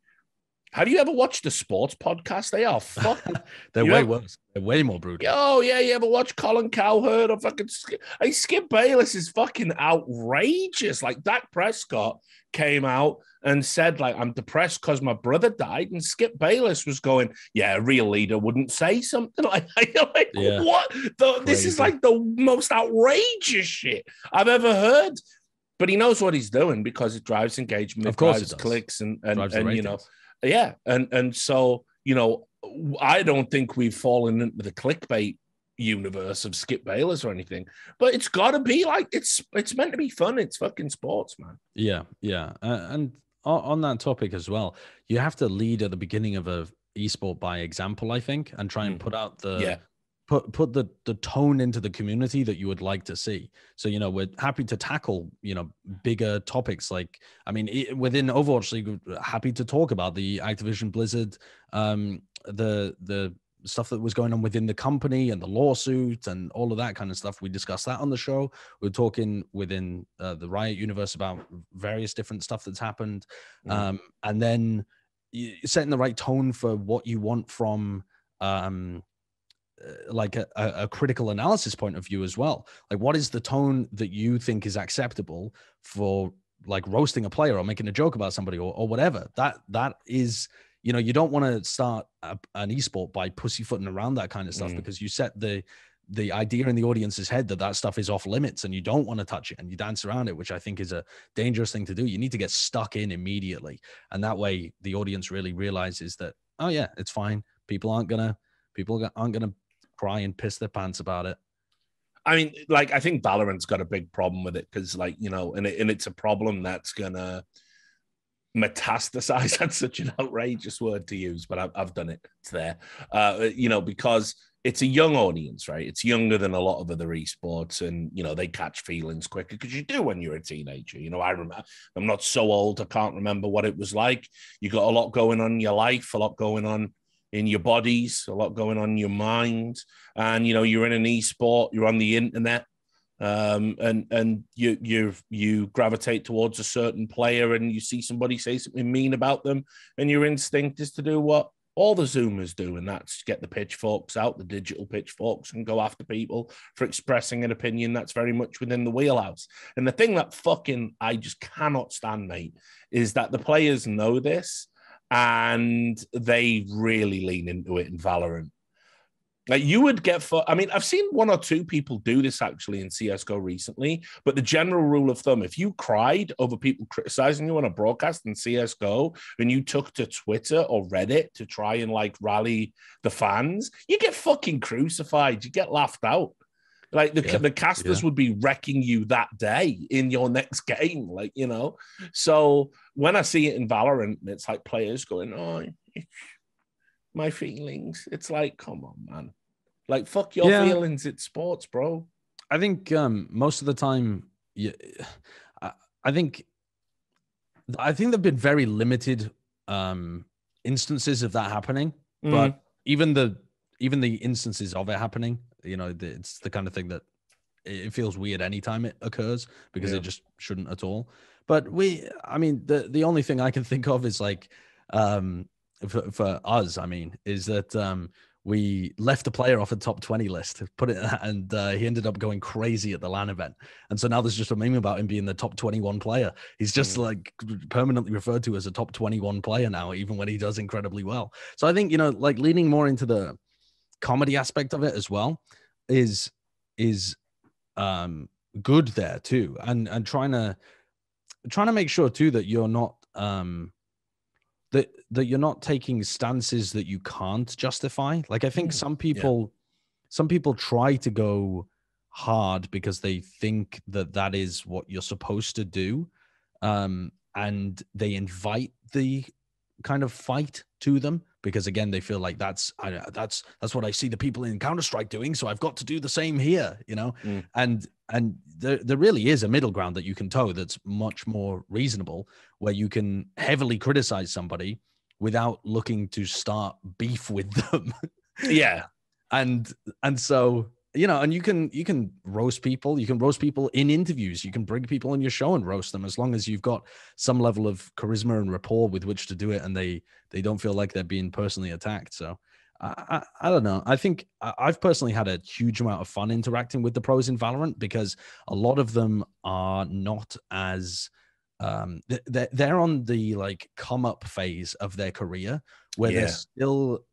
S1: have you ever watched a sports podcast? They are fucking...
S2: They're way worse. They're way more brutal.
S1: Oh, yeah, you ever watch Colin Cowherd or fucking... Skip Bayless is fucking outrageous. Like, Dak Prescott came out and said, like, I'm depressed because my brother died. And Skip Bayless was going, yeah, a real leader wouldn't say something like what? This is like the most outrageous shit I've ever heard. But he knows what he's doing because it drives engagement,
S2: of course
S1: it drives clicks, and
S2: yeah.
S1: And so, I don't think we've fallen into the clickbait universe of Skip Bayless or anything, but it's got to be like, it's meant to be fun. It's fucking sports, man.
S2: Yeah. And on that topic as well, you have to lead at the beginning of a esport by example, I think, and try and put out put the tone into the community that you would like to see. So, we're happy to tackle, bigger topics. Like, I mean, within Overwatch League, we're happy to talk about the Activision Blizzard, the stuff that was going on within the company and the lawsuit and all of that kind of stuff. We discussed that on the show. We're talking within the Riot universe about various different stuff that's happened. And then setting the right tone for what you want from, like a critical analysis point of view as well. Like, what is the tone that you think is acceptable for like roasting a player or making a joke about somebody or whatever. That is, you know, you don't want to start an esport by pussyfooting around that kind of stuff because you set the idea in the audience's head that stuff is off limits and you don't want to touch it and you dance around it, which I think is a dangerous thing to do. You need to get stuck in immediately. And that way the audience really realizes that, oh yeah, it's fine. People aren't going to cry and piss their pants about it.
S1: I mean, like, I think Valorant's got a big problem with it because, like, you know, and it's a problem that's going to metastasize. That's such an outrageous word to use, but I've done it. It's there, you know, because it's a young audience, right? It's younger than a lot of other esports, and you know they catch feelings quicker because you do when you're a teenager. You know, I remember. I'm not so old, I can't remember what it was like. You got a lot going on in your life, a lot going on in your bodies, a lot going on in your mind, and you know you're in an esport, you're on the internet, and you gravitate towards a certain player, and you see somebody say something mean about them, and your instinct is to do what all the Zoomers do, and that's get the pitchforks out, the digital pitchforks, and go after people for expressing an opinion that's very much within the wheelhouse. And the thing that fucking I just cannot stand, mate, is that the players know this and they really lean into it in Valorant. Like you would get I mean, I've seen one or two people do this actually in CSGO recently, but the general rule of thumb, if you cried over people criticizing you on a broadcast in CSGO and you took to Twitter or Reddit to try and like rally the fans, you get fucking crucified. You get laughed out. Like the casters would be wrecking you that day in your next game, like, you know. So when I see it in Valorant, it's like players going, oh, my feelings. It's like, come on, man. Like, fuck your feelings. It's sports, bro.
S2: I think most of the time, I think there've been very limited instances of that happening. But even the instances of it happening, you know, it's the kind of thing that it feels weird anytime it occurs because it just shouldn't at all. But I mean, the only thing I can think of is like, for us, I mean, is that we left a player off a top 20 list, and he ended up going crazy at the LAN event. And so now there's just a meme about him being the top 21 player. He's just like permanently referred to as a top 21 player now, even when he does incredibly well. So I think, you know, like leaning more into the comedy aspect of it as well is good there too. And trying to make sure too that you're not, that you're not taking stances that you can't justify. Like I think some people try to go hard because they think that is what you're supposed to do, and they invite the kind of fight to them because again they feel like that's what I see the people in Counter-Strike doing, so I've got to do the same here, you know. And there really is a middle ground that you can toe that's much more reasonable, where you can heavily criticize somebody without looking to start beef with them. And so, you know, and you can roast people. You can roast people in interviews. You can bring people on your show and roast them, as long as you've got some level of charisma and rapport with which to do it, and they don't feel like they're being personally attacked. So I don't know. I think I've personally had a huge amount of fun interacting with the pros in Valorant because a lot of them are not as they're on the like come up phase of their career where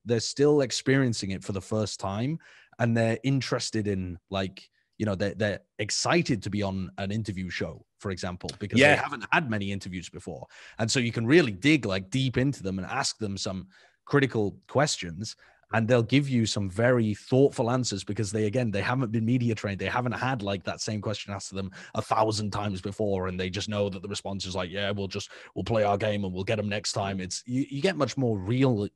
S2: they're still experiencing it for the first time, and they're interested in, like, you know, they're excited to be on an interview show, for example, because they haven't had many interviews before. And so you can really dig like deep into them and ask them some critical questions, and they'll give you some very thoughtful answers because they haven't been media trained. They haven't had like that same question asked to them 1,000 times before, and they just know that the response is like, yeah, we'll play our game and we'll get them next time. It's you get much more real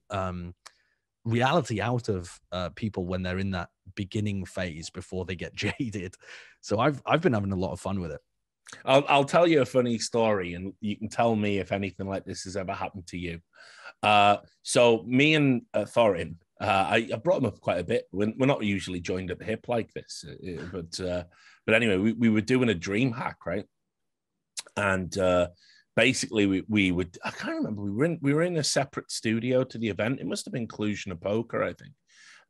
S2: reality out of people when they're in that beginning phase before they get jaded. So I've been having a lot of fun with it.
S1: I'll tell you a funny story, and you can tell me if anything like this has ever happened to you. So me and Thorin, I brought him up quite a bit. We're not usually joined at the hip like this, but anyway, we were doing a dream hack, right? And basically, we would, I can't remember, we were in a separate studio to the event. It must have been Cluj-Napoca, I think.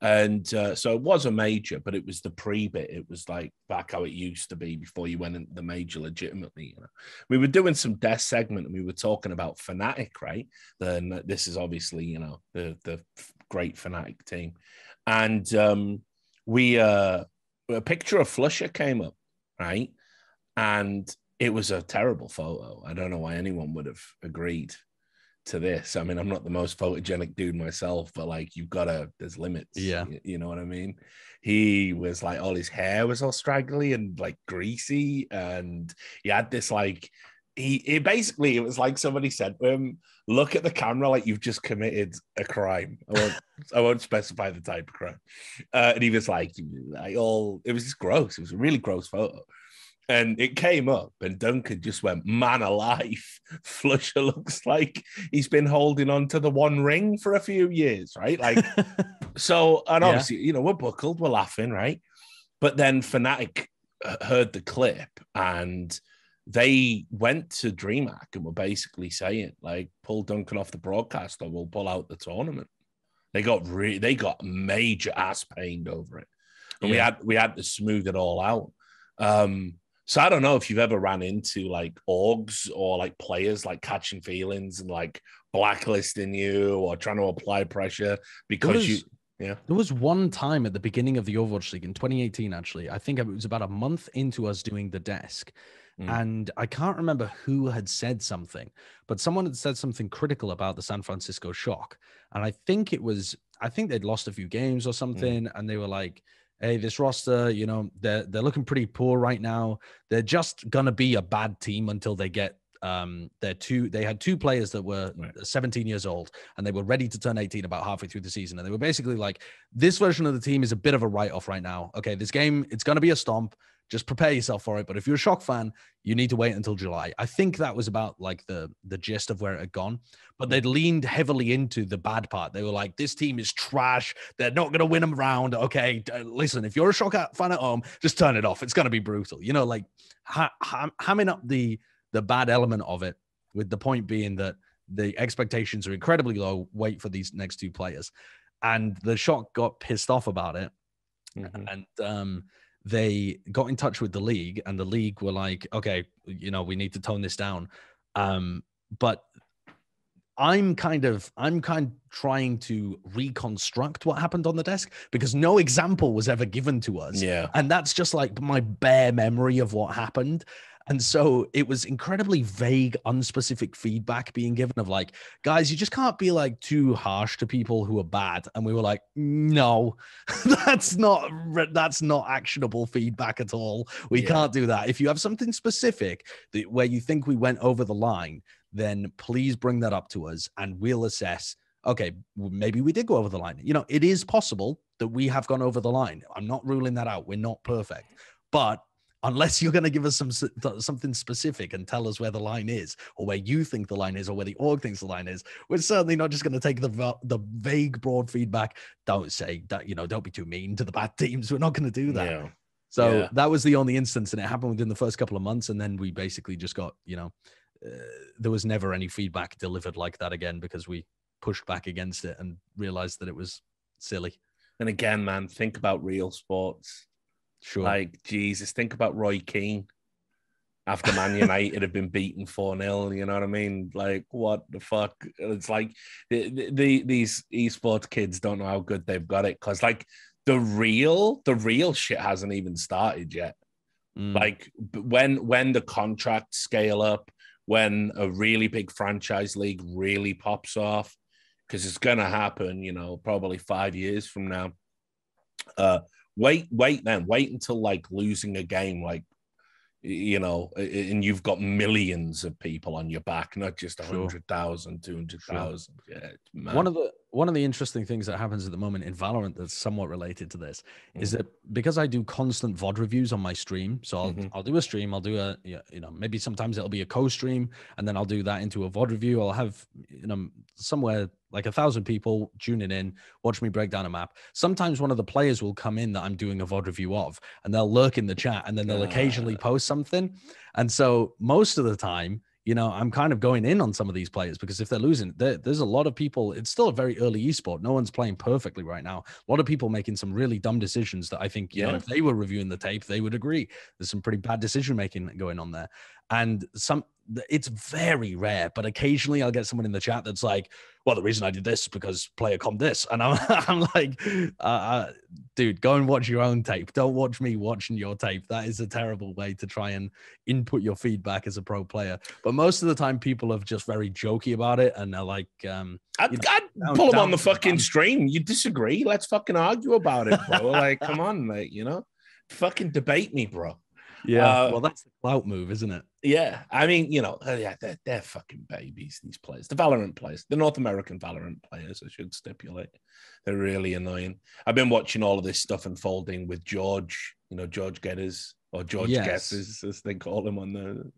S1: And so it was a major, but it was the pre-bit. It was like back how it used to be before you went into the major legitimately. You know, we were doing some desk segment and we were talking about Fnatic, right? Then this is obviously, you know, the great Fnatic team. And a picture of Flusher came up, right? And it was a terrible photo. I don't know why anyone would have agreed to this. I mean, I'm not the most photogenic dude myself, but like there's limits.
S2: Yeah.
S1: You know what I mean? He was like, all his hair was all straggly and like greasy. And he had this like, it basically, it was like somebody said to him, look at the camera like you've just committed a crime. I won't specify the type of crime. And he was like it was just gross. It was a really gross photo. And it came up, and Duncan just went, man alive. Flusher looks like he's been holding on to the One Ring for a few years, right? Like, so, and obviously, you know, we're buckled, we're laughing, right? But then Fnatic heard the clip and they went to DreamHack and were basically saying, like, pull Duncan off the broadcast or we'll pull out the tournament. They got major ass pained over it. And we had to smooth it all out. So I don't know if you've ever ran into like orgs or like players like catching feelings and like blacklisting you or trying to apply pressure because
S2: there was one time at the beginning of the Overwatch League in 2018, actually. I think it was about a month into us doing the desk. And I can't remember who had said something, but someone had said something critical about the San Francisco Shock. And I think they'd lost a few games or something. And they were like, hey, this roster, you know, they're looking pretty poor right now. They're just gonna be a bad team until they get they had two players that were 17 years old and they were ready to turn 18 about halfway through the season. And they were basically like, this version of the team is a bit of a write-off right now. Okay, this game, it's gonna be a stomp. Just prepare yourself for it. But if you're a Shock fan, you need to wait until July. I think that was about like the gist of where it had gone. But they'd leaned heavily into the bad part. They were like, this team is trash. They're not going to win them round. Okay, listen, if you're a Shock fan at home, just turn it off. It's going to be brutal. You know, like hamming up the bad element of it, with the point being that the expectations are incredibly low. Wait for these next two players. And the Shock got pissed off about it. And they got in touch with the league, and the league were like, okay, you know, we need to tone this down. But I'm kind of trying to reconstruct what happened on the desk because no example was ever given to us.
S1: Yeah.
S2: And that's just like my bare memory of what happened. And so it was incredibly vague, unspecific feedback being given of like, guys, you just can't be like too harsh to people who are bad. And we were like, no, that's not actionable feedback at all. We can't do that. If you have something specific where you think we went over the line, then please bring that up to us and we'll assess, okay, maybe we did go over the line. You know, it is possible that we have gone over the line. I'm not ruling that out. We're not perfect. But unless you're going to give us something specific and tell us where the line is or where you think the line is or where the org thinks the line is, we're certainly not just going to take the vague, broad feedback. Don't say that, you know, don't be too mean to the bad teams. We're not going to do that. Yeah. So that was the only instance, and it happened within the first couple of months. And then we basically just got, you know, there was never any feedback delivered like that again because we pushed back against it and realized that it was silly.
S1: And again, man, think about real sports.
S2: Sure.
S1: Like, Jesus, think about Roy Keane after Man United have been beaten 4-0. You know what I mean? Like, what the fuck? It's like these esports kids don't know how good they've got it because, like, the real shit hasn't even started yet. Like, when the contracts scale up, when a really big franchise league really pops off, because it's gonna happen, you know, probably 5 years from now. Wait until like losing a game, like, you know, and you've got millions of people on your back, not just 100,000, 200,000. Yeah, man.
S2: One of the interesting things that happens at the moment in Valorant that's somewhat related to this is that because I do constant VOD reviews on my stream, so I'll do a stream, I'll do a, you know, maybe sometimes it'll be a co-stream, and then I'll do that into a VOD review. I'll have, you know, somewhere like 1,000 people tuning in, watch me break down a map. Sometimes one of the players will come in that I'm doing a VOD review of, and they'll lurk in the chat, and then they'll occasionally post something. And so most of the time, I'm kind of going in on some of these players because if they're losing, there's a lot of people. It's still a very early esport. No one's playing perfectly right now. A lot of people making some really dumb decisions that I think, if they were reviewing the tape, they would agree. There's some pretty bad decision making going on there. And it's very rare, but occasionally I'll get someone in the chat that's like, well, the reason I did this is because player commed this. And I'm like, dude, go and watch your own tape. Don't watch me watching your tape. That is a terrible way to try and input your feedback as a pro player. But most of the time people are just very jokey about it. And they're like,
S1: I'd pull them on the fucking stream. You disagree? Let's fucking argue about it, bro. Like, come on, mate, fucking debate me, bro.
S2: Yeah, well, that's the clout move, isn't it?
S1: Yeah, I mean, they're fucking babies, these players. The Valorant players, the North American Valorant players, I should stipulate. They're really annoying. I've been watching all of this stuff unfolding with George, George Getters, or George Guesses, as they call him on the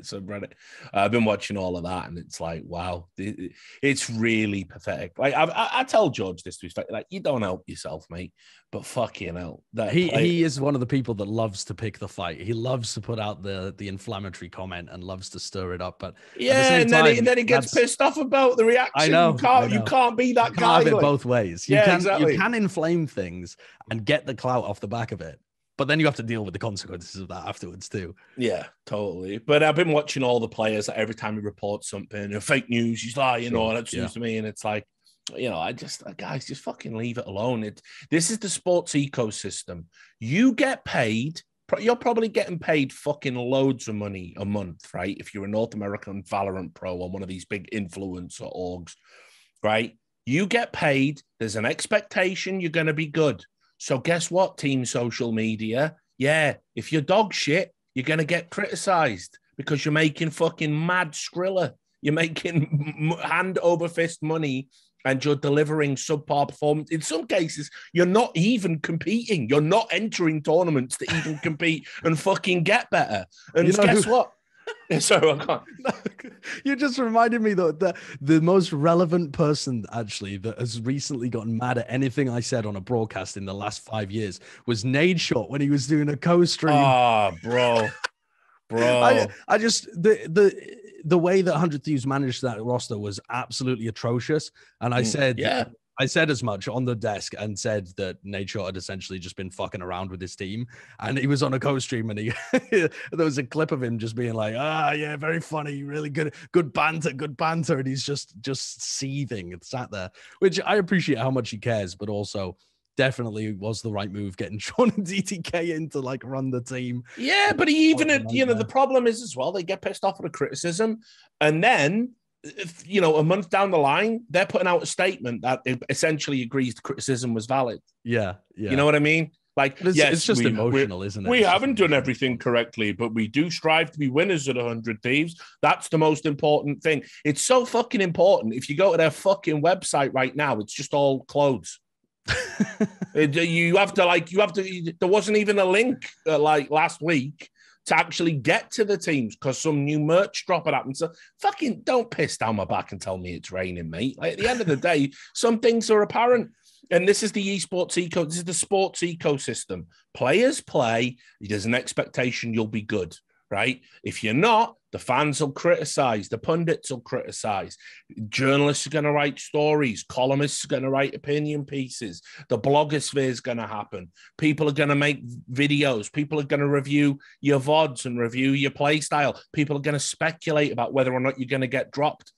S1: subreddit. I've been watching all of that, and it's like, wow, it's really pathetic. Like I tell George this to his face, like, you don't help yourself, mate. But fucking hell,
S2: he is one of the people that loves to pick the fight. He loves to put out the inflammatory comment and loves to stir it up. But
S1: and then he gets pissed off about the reaction.
S2: I know.
S1: You can't be that
S2: you
S1: guy.
S2: Have it both ways. You
S1: exactly.
S2: You can inflame things and get the clout off the back of it. But then you have to deal with the consequences of that afterwards too.
S1: Yeah, totally. But I've been watching all the players that every time he reports something, fake news, he's lying, that's news to me. And it's like, guys, just fucking leave it alone. This is the sports ecosystem. You get paid. You're probably getting paid fucking loads of money a month, right? If you're a North American Valorant pro or one of these big influencer orgs, right? You get paid. There's an expectation you're going to be good. So guess what, team social media? Yeah, if you're dog shit, you're going to get criticized because you're making fucking mad Skrilla. You're making hand over fist money and you're delivering subpar performance. In some cases, you're not even competing. You're not entering tournaments to even compete and fucking get better. And guess what? Sorry, I can't.
S2: You just reminded me though that the most relevant person actually that has recently gotten mad at anything I said on a broadcast in the last 5 years was Nadeshot when he was doing a co-stream.
S1: Oh, bro.
S2: I just the way that 100 Thieves managed that roster was absolutely atrocious. And I said, I said as much on the desk and said that Nadeshot had essentially just been fucking around with his team. And he was on a co-stream and there was a clip of him just being like, very funny, really good banter. And he's just seething and sat there, which I appreciate how much he cares, but also definitely was the right move getting Sean and DTK in to like run the team.
S1: Yeah, but the problem is as well, they get pissed off at the criticism. And then, a month down the line, they're putting out a statement that essentially agrees the criticism was valid.
S2: Yeah.
S1: You know what I mean? Like,
S2: it's just emotional, isn't it?
S1: We haven't done everything correctly, but we do strive to be winners at 100 Thieves. That's the most important thing. It's so fucking important. If you go to their fucking website right now, it's just all clothes. You have to. There wasn't even a link like last week to actually get to the teams because some new merch drop had happened. So fucking don't piss down my back and tell me it's raining, mate. Like, at the end of the day, some things are apparent. And this is the esports this is the sports ecosystem. Players play. There's an expectation you'll be good, right? If you're not, the fans will criticize. The pundits will criticize. Journalists are going to write stories. Columnists are going to write opinion pieces. The blogosphere is going to happen. People are going to make videos. People are going to review your VODs and review your play style. People are going to speculate about whether or not you're going to get dropped.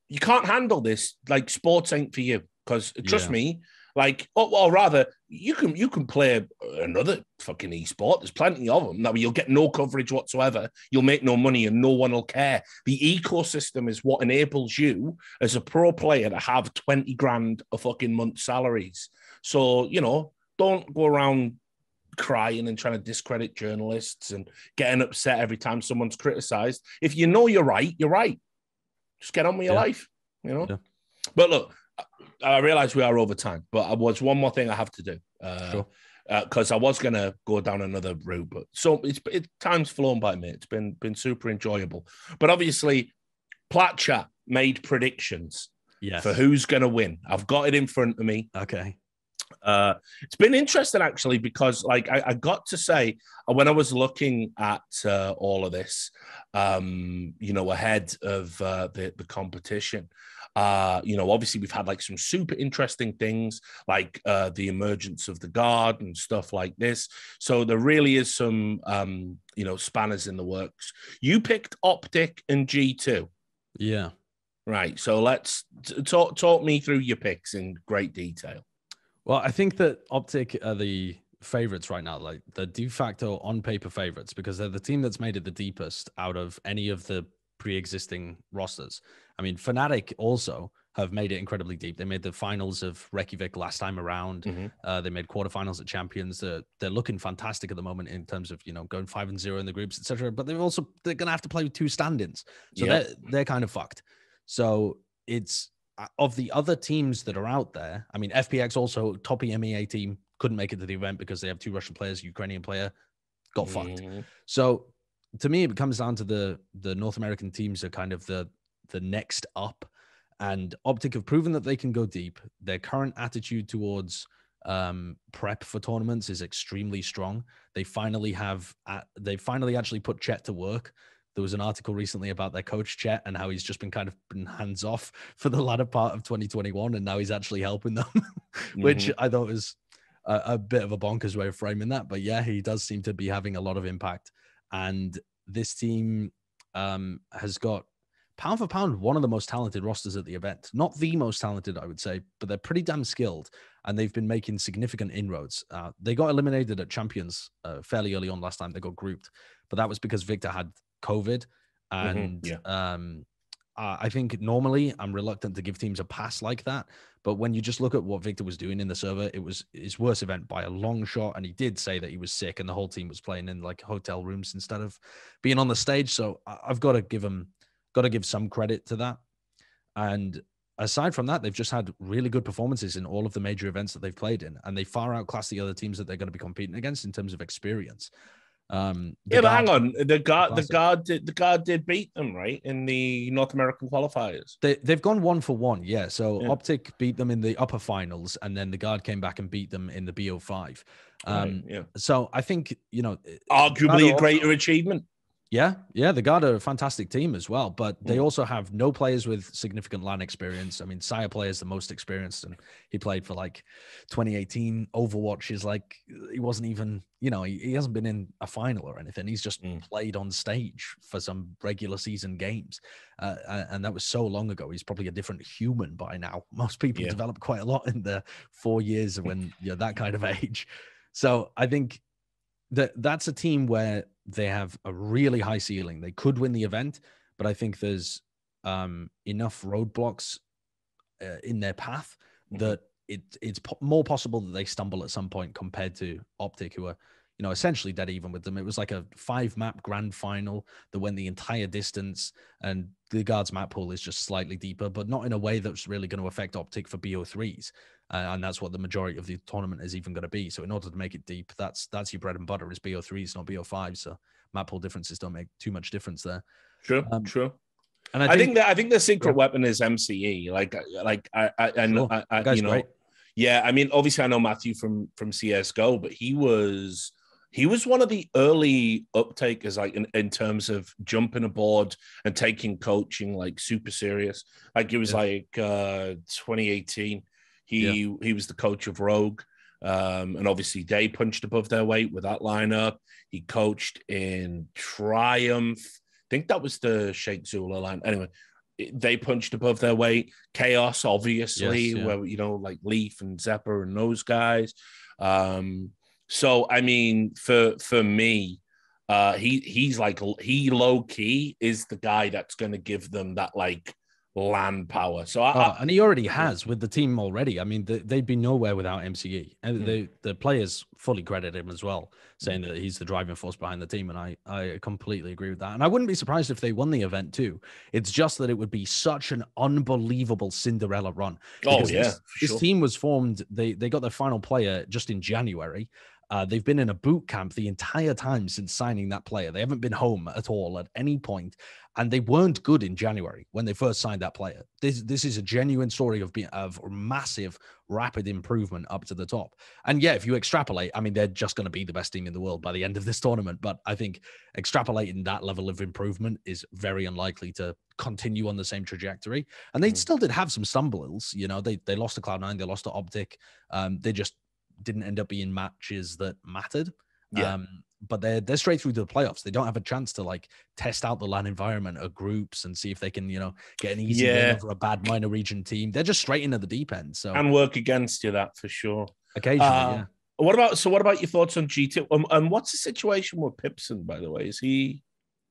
S1: You can't handle this. Like, sports ain't for you because trust me, like, or rather, you can play another fucking esport. There's plenty of them. Now, you'll get no coverage whatsoever. You'll make no money and no one will care. The ecosystem is what enables you as a pro player to have 20 grand a fucking month salaries. So, don't go around crying and trying to discredit journalists and getting upset every time someone's criticized. If you know you're right, you're right. Just get on with your life, Yeah. But look, I realize we are over time, but was one more thing I have to do. Because I was going to go down another route, but so time's flown by me. It's been super enjoyable. But obviously, Plat Chat made predictions for who's going to win. I've got it in front of me.
S2: Okay.
S1: It's been interesting actually because, like, I got to say when I was looking at all of this, ahead of the competition, obviously we've had like some super interesting things like the emergence of the guard and stuff like this. So there really is some spanners in the works. You picked Optic and G2.
S2: Yeah.
S1: Right. So let's talk me through your picks in great detail.
S2: Well, I think that Optic are the favorites right now, like the de facto on paper favorites, because they're the team that's made it the deepest out of any of the pre-existing rosters. I mean, Fnatic also have made it incredibly deep. They made the finals of Reykjavik last time around. Mm-hmm. They made quarterfinals at Champions. They're looking fantastic at the moment in terms of going 5-0 in the groups, etc. But they're going to have to play with 2 stand-ins, so they're kind of fucked. So it's of the other teams that are out there. I mean, FPX also top EMEA team couldn't make it to the event because they have 2 Russian players, Ukrainian player got fucked. So to me, it comes down to the North American teams are kind of the next up, and Optic have proven that they can go deep. Their current attitude towards prep for tournaments is extremely strong. They finally actually put Chet to work. There was an article recently about their coach Chet and how he's just been hands off for the latter part of 2021, and now he's actually helping them, which I thought was a bit of a bonkers way of framing that. But yeah, he does seem to be having a lot of impact. And this team has got, pound for pound, one of the most talented rosters at the event. Not the most talented, I would say, but they're pretty damn skilled, and they've been making significant inroads. They got eliminated at Champions fairly early on last time. They got grouped, but that was because Victor had COVID. And I think normally I'm reluctant to give teams a pass like that. But when you just look at what Victor was doing in the server, it was his worst event by a long shot. And he did say that he was sick and the whole team was playing in like hotel rooms instead of being on the stage. So I've got to give some credit to that. And aside from that, they've just had really good performances in all of the major events that they've played in. And they far outclass the other teams that they're going to be competing against in terms of experience.
S1: But hang on, the guard did beat them, right, in the North American qualifiers.
S2: They've gone 1-for-1, yeah. So Optic beat them in the upper finals, and then the guard came back and beat them in the BO5. So I think
S1: arguably a greater achievement.
S2: Yeah, the guard are a fantastic team as well, but they also have no players with significant LAN experience. I mean, Saya Play is the most experienced, and he played for like 2018. Overwatch is like, he wasn't even, he hasn't been in a final or anything. He's just played on stage for some regular season games. And that was so long ago. He's probably a different human by now. Most people develop quite a lot in the 4 years when you're that kind of age. So I think that's a team where they have a really high ceiling. They could win the event, but I think there's enough roadblocks in their path that it's more possible that they stumble at some point compared to Optic, who are essentially dead even with them. It was like a 5-map grand final that went the entire distance, and the guards map pool is just slightly deeper, but not in a way that's really going to affect Optic for BO3s. And that's what the majority of the tournament is even going to be. So in order to make it deep, that's your bread and butter is BO3s, not BO5. So map pool differences don't make too much difference there.
S1: True. And I think the secret weapon is MCE. Great. Yeah, I mean, obviously I know Matthew from CS:GO, but he was one of the early uptakers, like in terms of jumping aboard and taking coaching like super serious. Like it was 2018. He was the coach of Rogue. And obviously they punched above their weight with that lineup. He coached in Triumph. I think that was the Sheikh Zula line. Anyway, they punched above their weight. Chaos, obviously, where like Leaf and Zephyr and those guys. So I mean, for me, he's like, he low key is the guy that's going to give them that like LAN power. So
S2: and he already has with the team already. I mean, they'd be nowhere without MCE, and the players fully credit him as well, saying that he's the driving force behind the team. And I completely agree with that. And I wouldn't be surprised if they won the event too. It's just that it would be such an unbelievable Cinderella run. This team was formed. They got their final player just in January. They've been in a boot camp the entire time since signing that player. They haven't been home at all at any point, and they weren't good in January when they first signed that player. This is a genuine story of massive, rapid improvement up to the top. And yeah, if you extrapolate, I mean, they're just going to be the best team in the world by the end of this tournament. But I think extrapolating that level of improvement is very unlikely to continue on the same trajectory. And they still did have some stumbles. You know, they lost to Cloud9, they lost to Optic. They just didn't end up being matches that mattered.
S1: Yeah.
S2: But they're straight through to the playoffs. They don't have a chance to like test out the LAN environment or groups and see if they can, you know, get an easy win over a bad minor region team. They're just straight into the deep end. So
S1: and work against you, that for sure.
S2: Occasionally, yeah.
S1: What about your thoughts on G2? And what's the situation with Pipson, by the way? Is he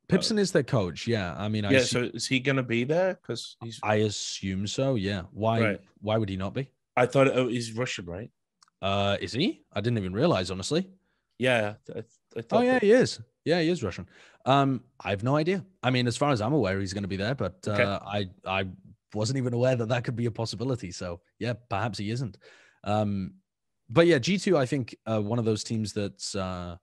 S2: Pipson is their coach? Yeah. I mean,
S1: so is he gonna be there? Because
S2: I assume so, yeah. Why would he not be?
S1: I thought he's Russian, right?
S2: Is he? I didn't even realize, honestly.
S1: Yeah. I thought
S2: he is. Yeah, he is Russian. I have no idea. I mean, as far as I'm aware, he's going to be there, but I wasn't even aware that could be a possibility. So yeah, perhaps he isn't. But yeah, G2, I think one of those teams that's the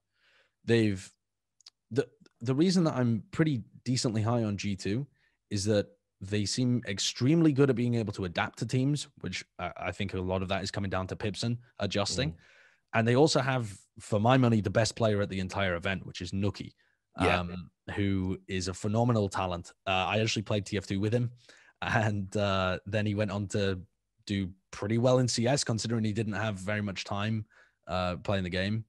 S2: reason that I'm pretty decently high on G2 is that they seem extremely good at being able to adapt to teams, which I think a lot of that is coming down to Pipson adjusting. And they also have, for my money, the best player at the entire event, which is Nuki, who is a phenomenal talent. I actually played TF2 with him, and then he went on to do pretty well in CS, considering he didn't have very much time playing the game,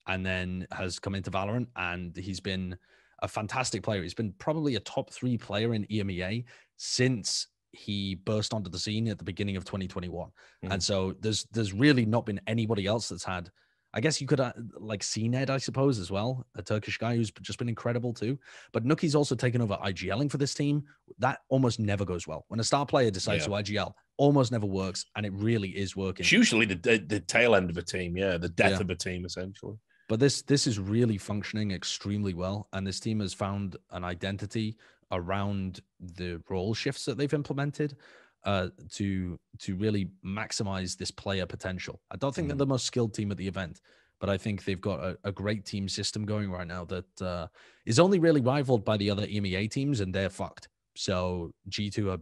S2: and then has come into Valorant, and he's been a fantastic player. He's been probably a top 3 player in EMEA since he burst onto the scene at the beginning of 2021. And so there's really not been anybody else that's had, I guess you could like CNED, I suppose, as well, a Turkish guy who's just been incredible too. But Nuki's also taken over IGLing for this team. That almost never goes well. When a star player decides to IGL, almost never works, and it really is working.
S1: It's usually the tail end of a team, the death of a team, essentially.
S2: But this is really functioning extremely well, and this team has found an identity around the role shifts that they've implemented to really maximize this player potential. I don't think they're the most skilled team at the event, but I think they've got a great team system going right now that is only really rivaled by the other EMEA teams, and they're fucked. So G2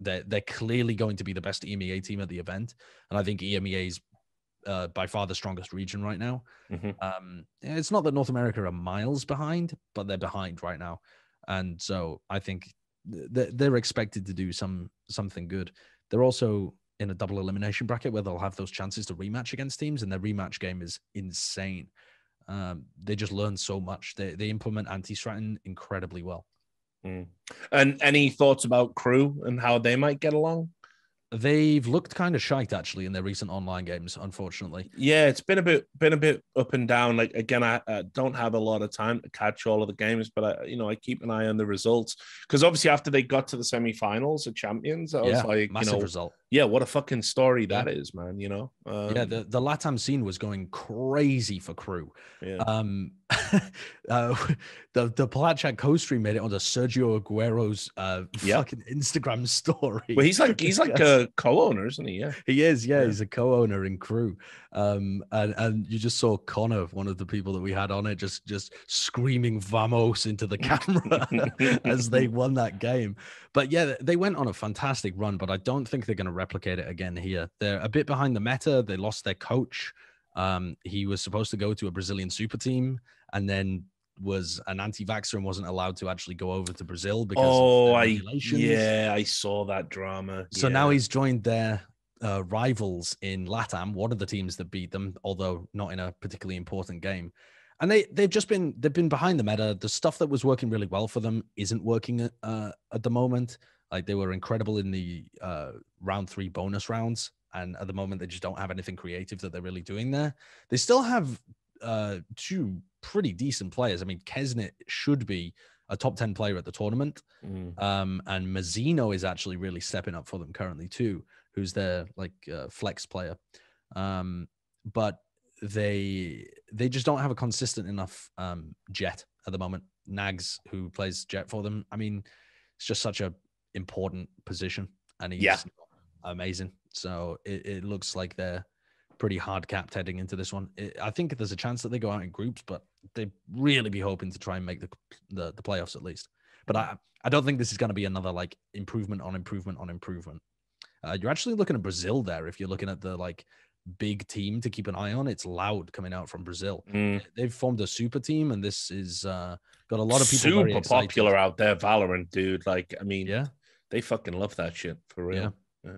S2: they're clearly going to be the best EMEA team at the event, and I think EMEA is by far the strongest region right now. It's not that North America are miles behind, but they're behind right now. And so I think they're expected to do something good. They're also in a double elimination bracket where they'll have those chances to rematch against teams, and their rematch game is insane. They just learn so much. They implement anti-stratton incredibly well.
S1: And any thoughts about Crew and how they might get along?
S2: They've looked kind of shite actually in their recent online games, unfortunately.
S1: Yeah, it's been a bit up and down. Like again, I don't have a lot of time to catch all of the games, but I keep an eye on the results, because obviously after they got to the semifinals of Champions, I was like,
S2: massive result.
S1: Yeah, what a fucking story that is, man.
S2: The LATAM scene was going crazy for Crew.
S1: Yeah.
S2: The Palatchat co-stream made it onto Sergio Aguero's fucking Instagram story.
S1: Well, he's like a co-owner, isn't he? Yeah,
S2: he is. Yeah, he's a co-owner in Crew. And you just saw Connor, one of the people that we had on it, just screaming "Vamos" into the camera as they won that game. But yeah, they went on a fantastic run, but I don't think they're going to replicate it again here. They're a bit behind the meta. They lost their coach. He was supposed to go to a Brazilian super team and then was an anti-vaxxer and wasn't allowed to actually go over to Brazil because of the regulations.
S1: I saw that drama.
S2: So now he's joined their rivals in LATAM, one of the teams that beat them, although not in a particularly important game. And they've been behind the meta. The stuff that was working really well for them isn't working at the moment. Like, they were incredible in the round 3 bonus rounds, and at the moment they just don't have anything creative that they're really doing there. They still have 2 pretty decent players. I mean, Kesnit should be a top 10 player at the tournament. And Mazzino is actually really stepping up for them currently too, who's their flex player. But they just don't have a consistent enough Jet at the moment. Nags, who plays Jet for them, I mean, it's just such a important position, and he's amazing. So it looks like they're pretty hard capped heading into this one. I think there's a chance that they go out in groups, but they'd really be hoping to try and make the playoffs at least. But I don't think this is going to be another like improvement on improvement on improvement. You're actually looking at Brazil there. If you're looking at the like big team to keep an eye on, it's Loud coming out from Brazil. They've formed a super team, and this is got a lot of people
S1: super popular out there. Valorant, dude. Like, I mean,
S2: yeah,
S1: they fucking love that shit for real. Yeah.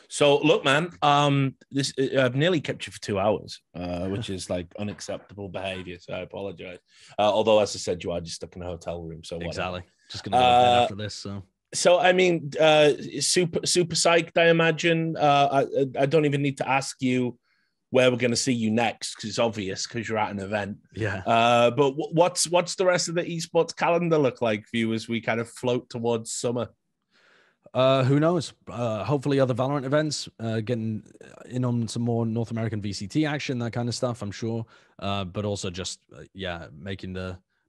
S1: So look, man, I've nearly kept you for 2 hours, which is like unacceptable behavior. So I apologize. Although, as I said, you are just stuck in a hotel room. So
S2: exactly, just gonna go to bed after this.
S1: So I mean, super psyched. I imagine. I don't even need to ask you where we're going to see you next because it's obvious because you're at an event.
S2: Yeah.
S1: But what's the rest of the esports calendar look like for you as we kind of float towards summer?
S2: Who knows? Hopefully other Valorant events, getting in on some more North American VCT action, that kind of stuff, I'm sure. But also just,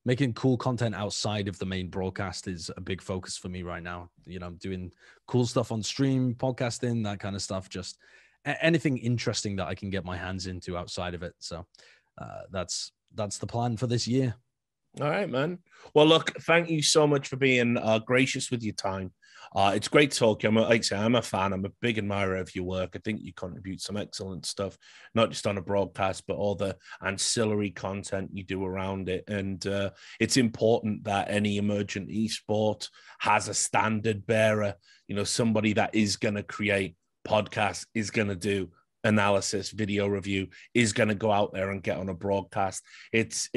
S2: making cool content outside of the main broadcast is a big focus for me right now. You know, doing cool stuff on stream, podcasting, that kind of stuff, just anything interesting that I can get my hands into outside of it. So that's the plan for this year.
S1: All right, man. Well, look, thank you so much for being gracious with your time. It's great talking. Like I say, I'm a fan. I'm a big admirer of your work. I think you contribute some excellent stuff, not just on a broadcast, but all the ancillary content you do around it. And it's important that any emergent esport has a standard bearer, you know, somebody that is going to create podcasts, is going to do analysis, video review, is going to go out there and get on a broadcast. It's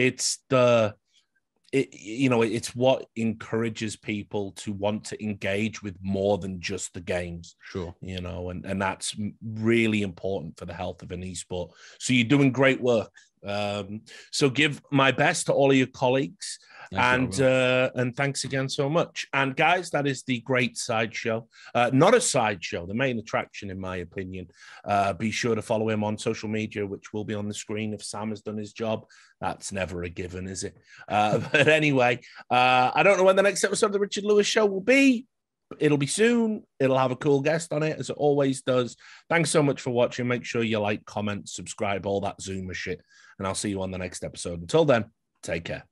S1: what encourages people to want to engage with more than just the games.
S2: Sure.
S1: You know, and that's really important for the health of an esport. So you're doing great work. So give my best to all of your colleagues. Thanks, and thanks again so much. And guys, that is the Great Sideshow. Not a sideshow, the main attraction, in my opinion. Be sure to follow him on social media, which will be on the screen if Sam has done his job. That's never a given, is it? But anyway, I don't know when the next episode of the Richard Lewis Show will be. It'll be soon. It'll have a cool guest on it, as it always does. Thanks so much for watching. Make sure you like, comment, subscribe, all that Zoomer shit. And I'll see you on the next episode. Until then, take care.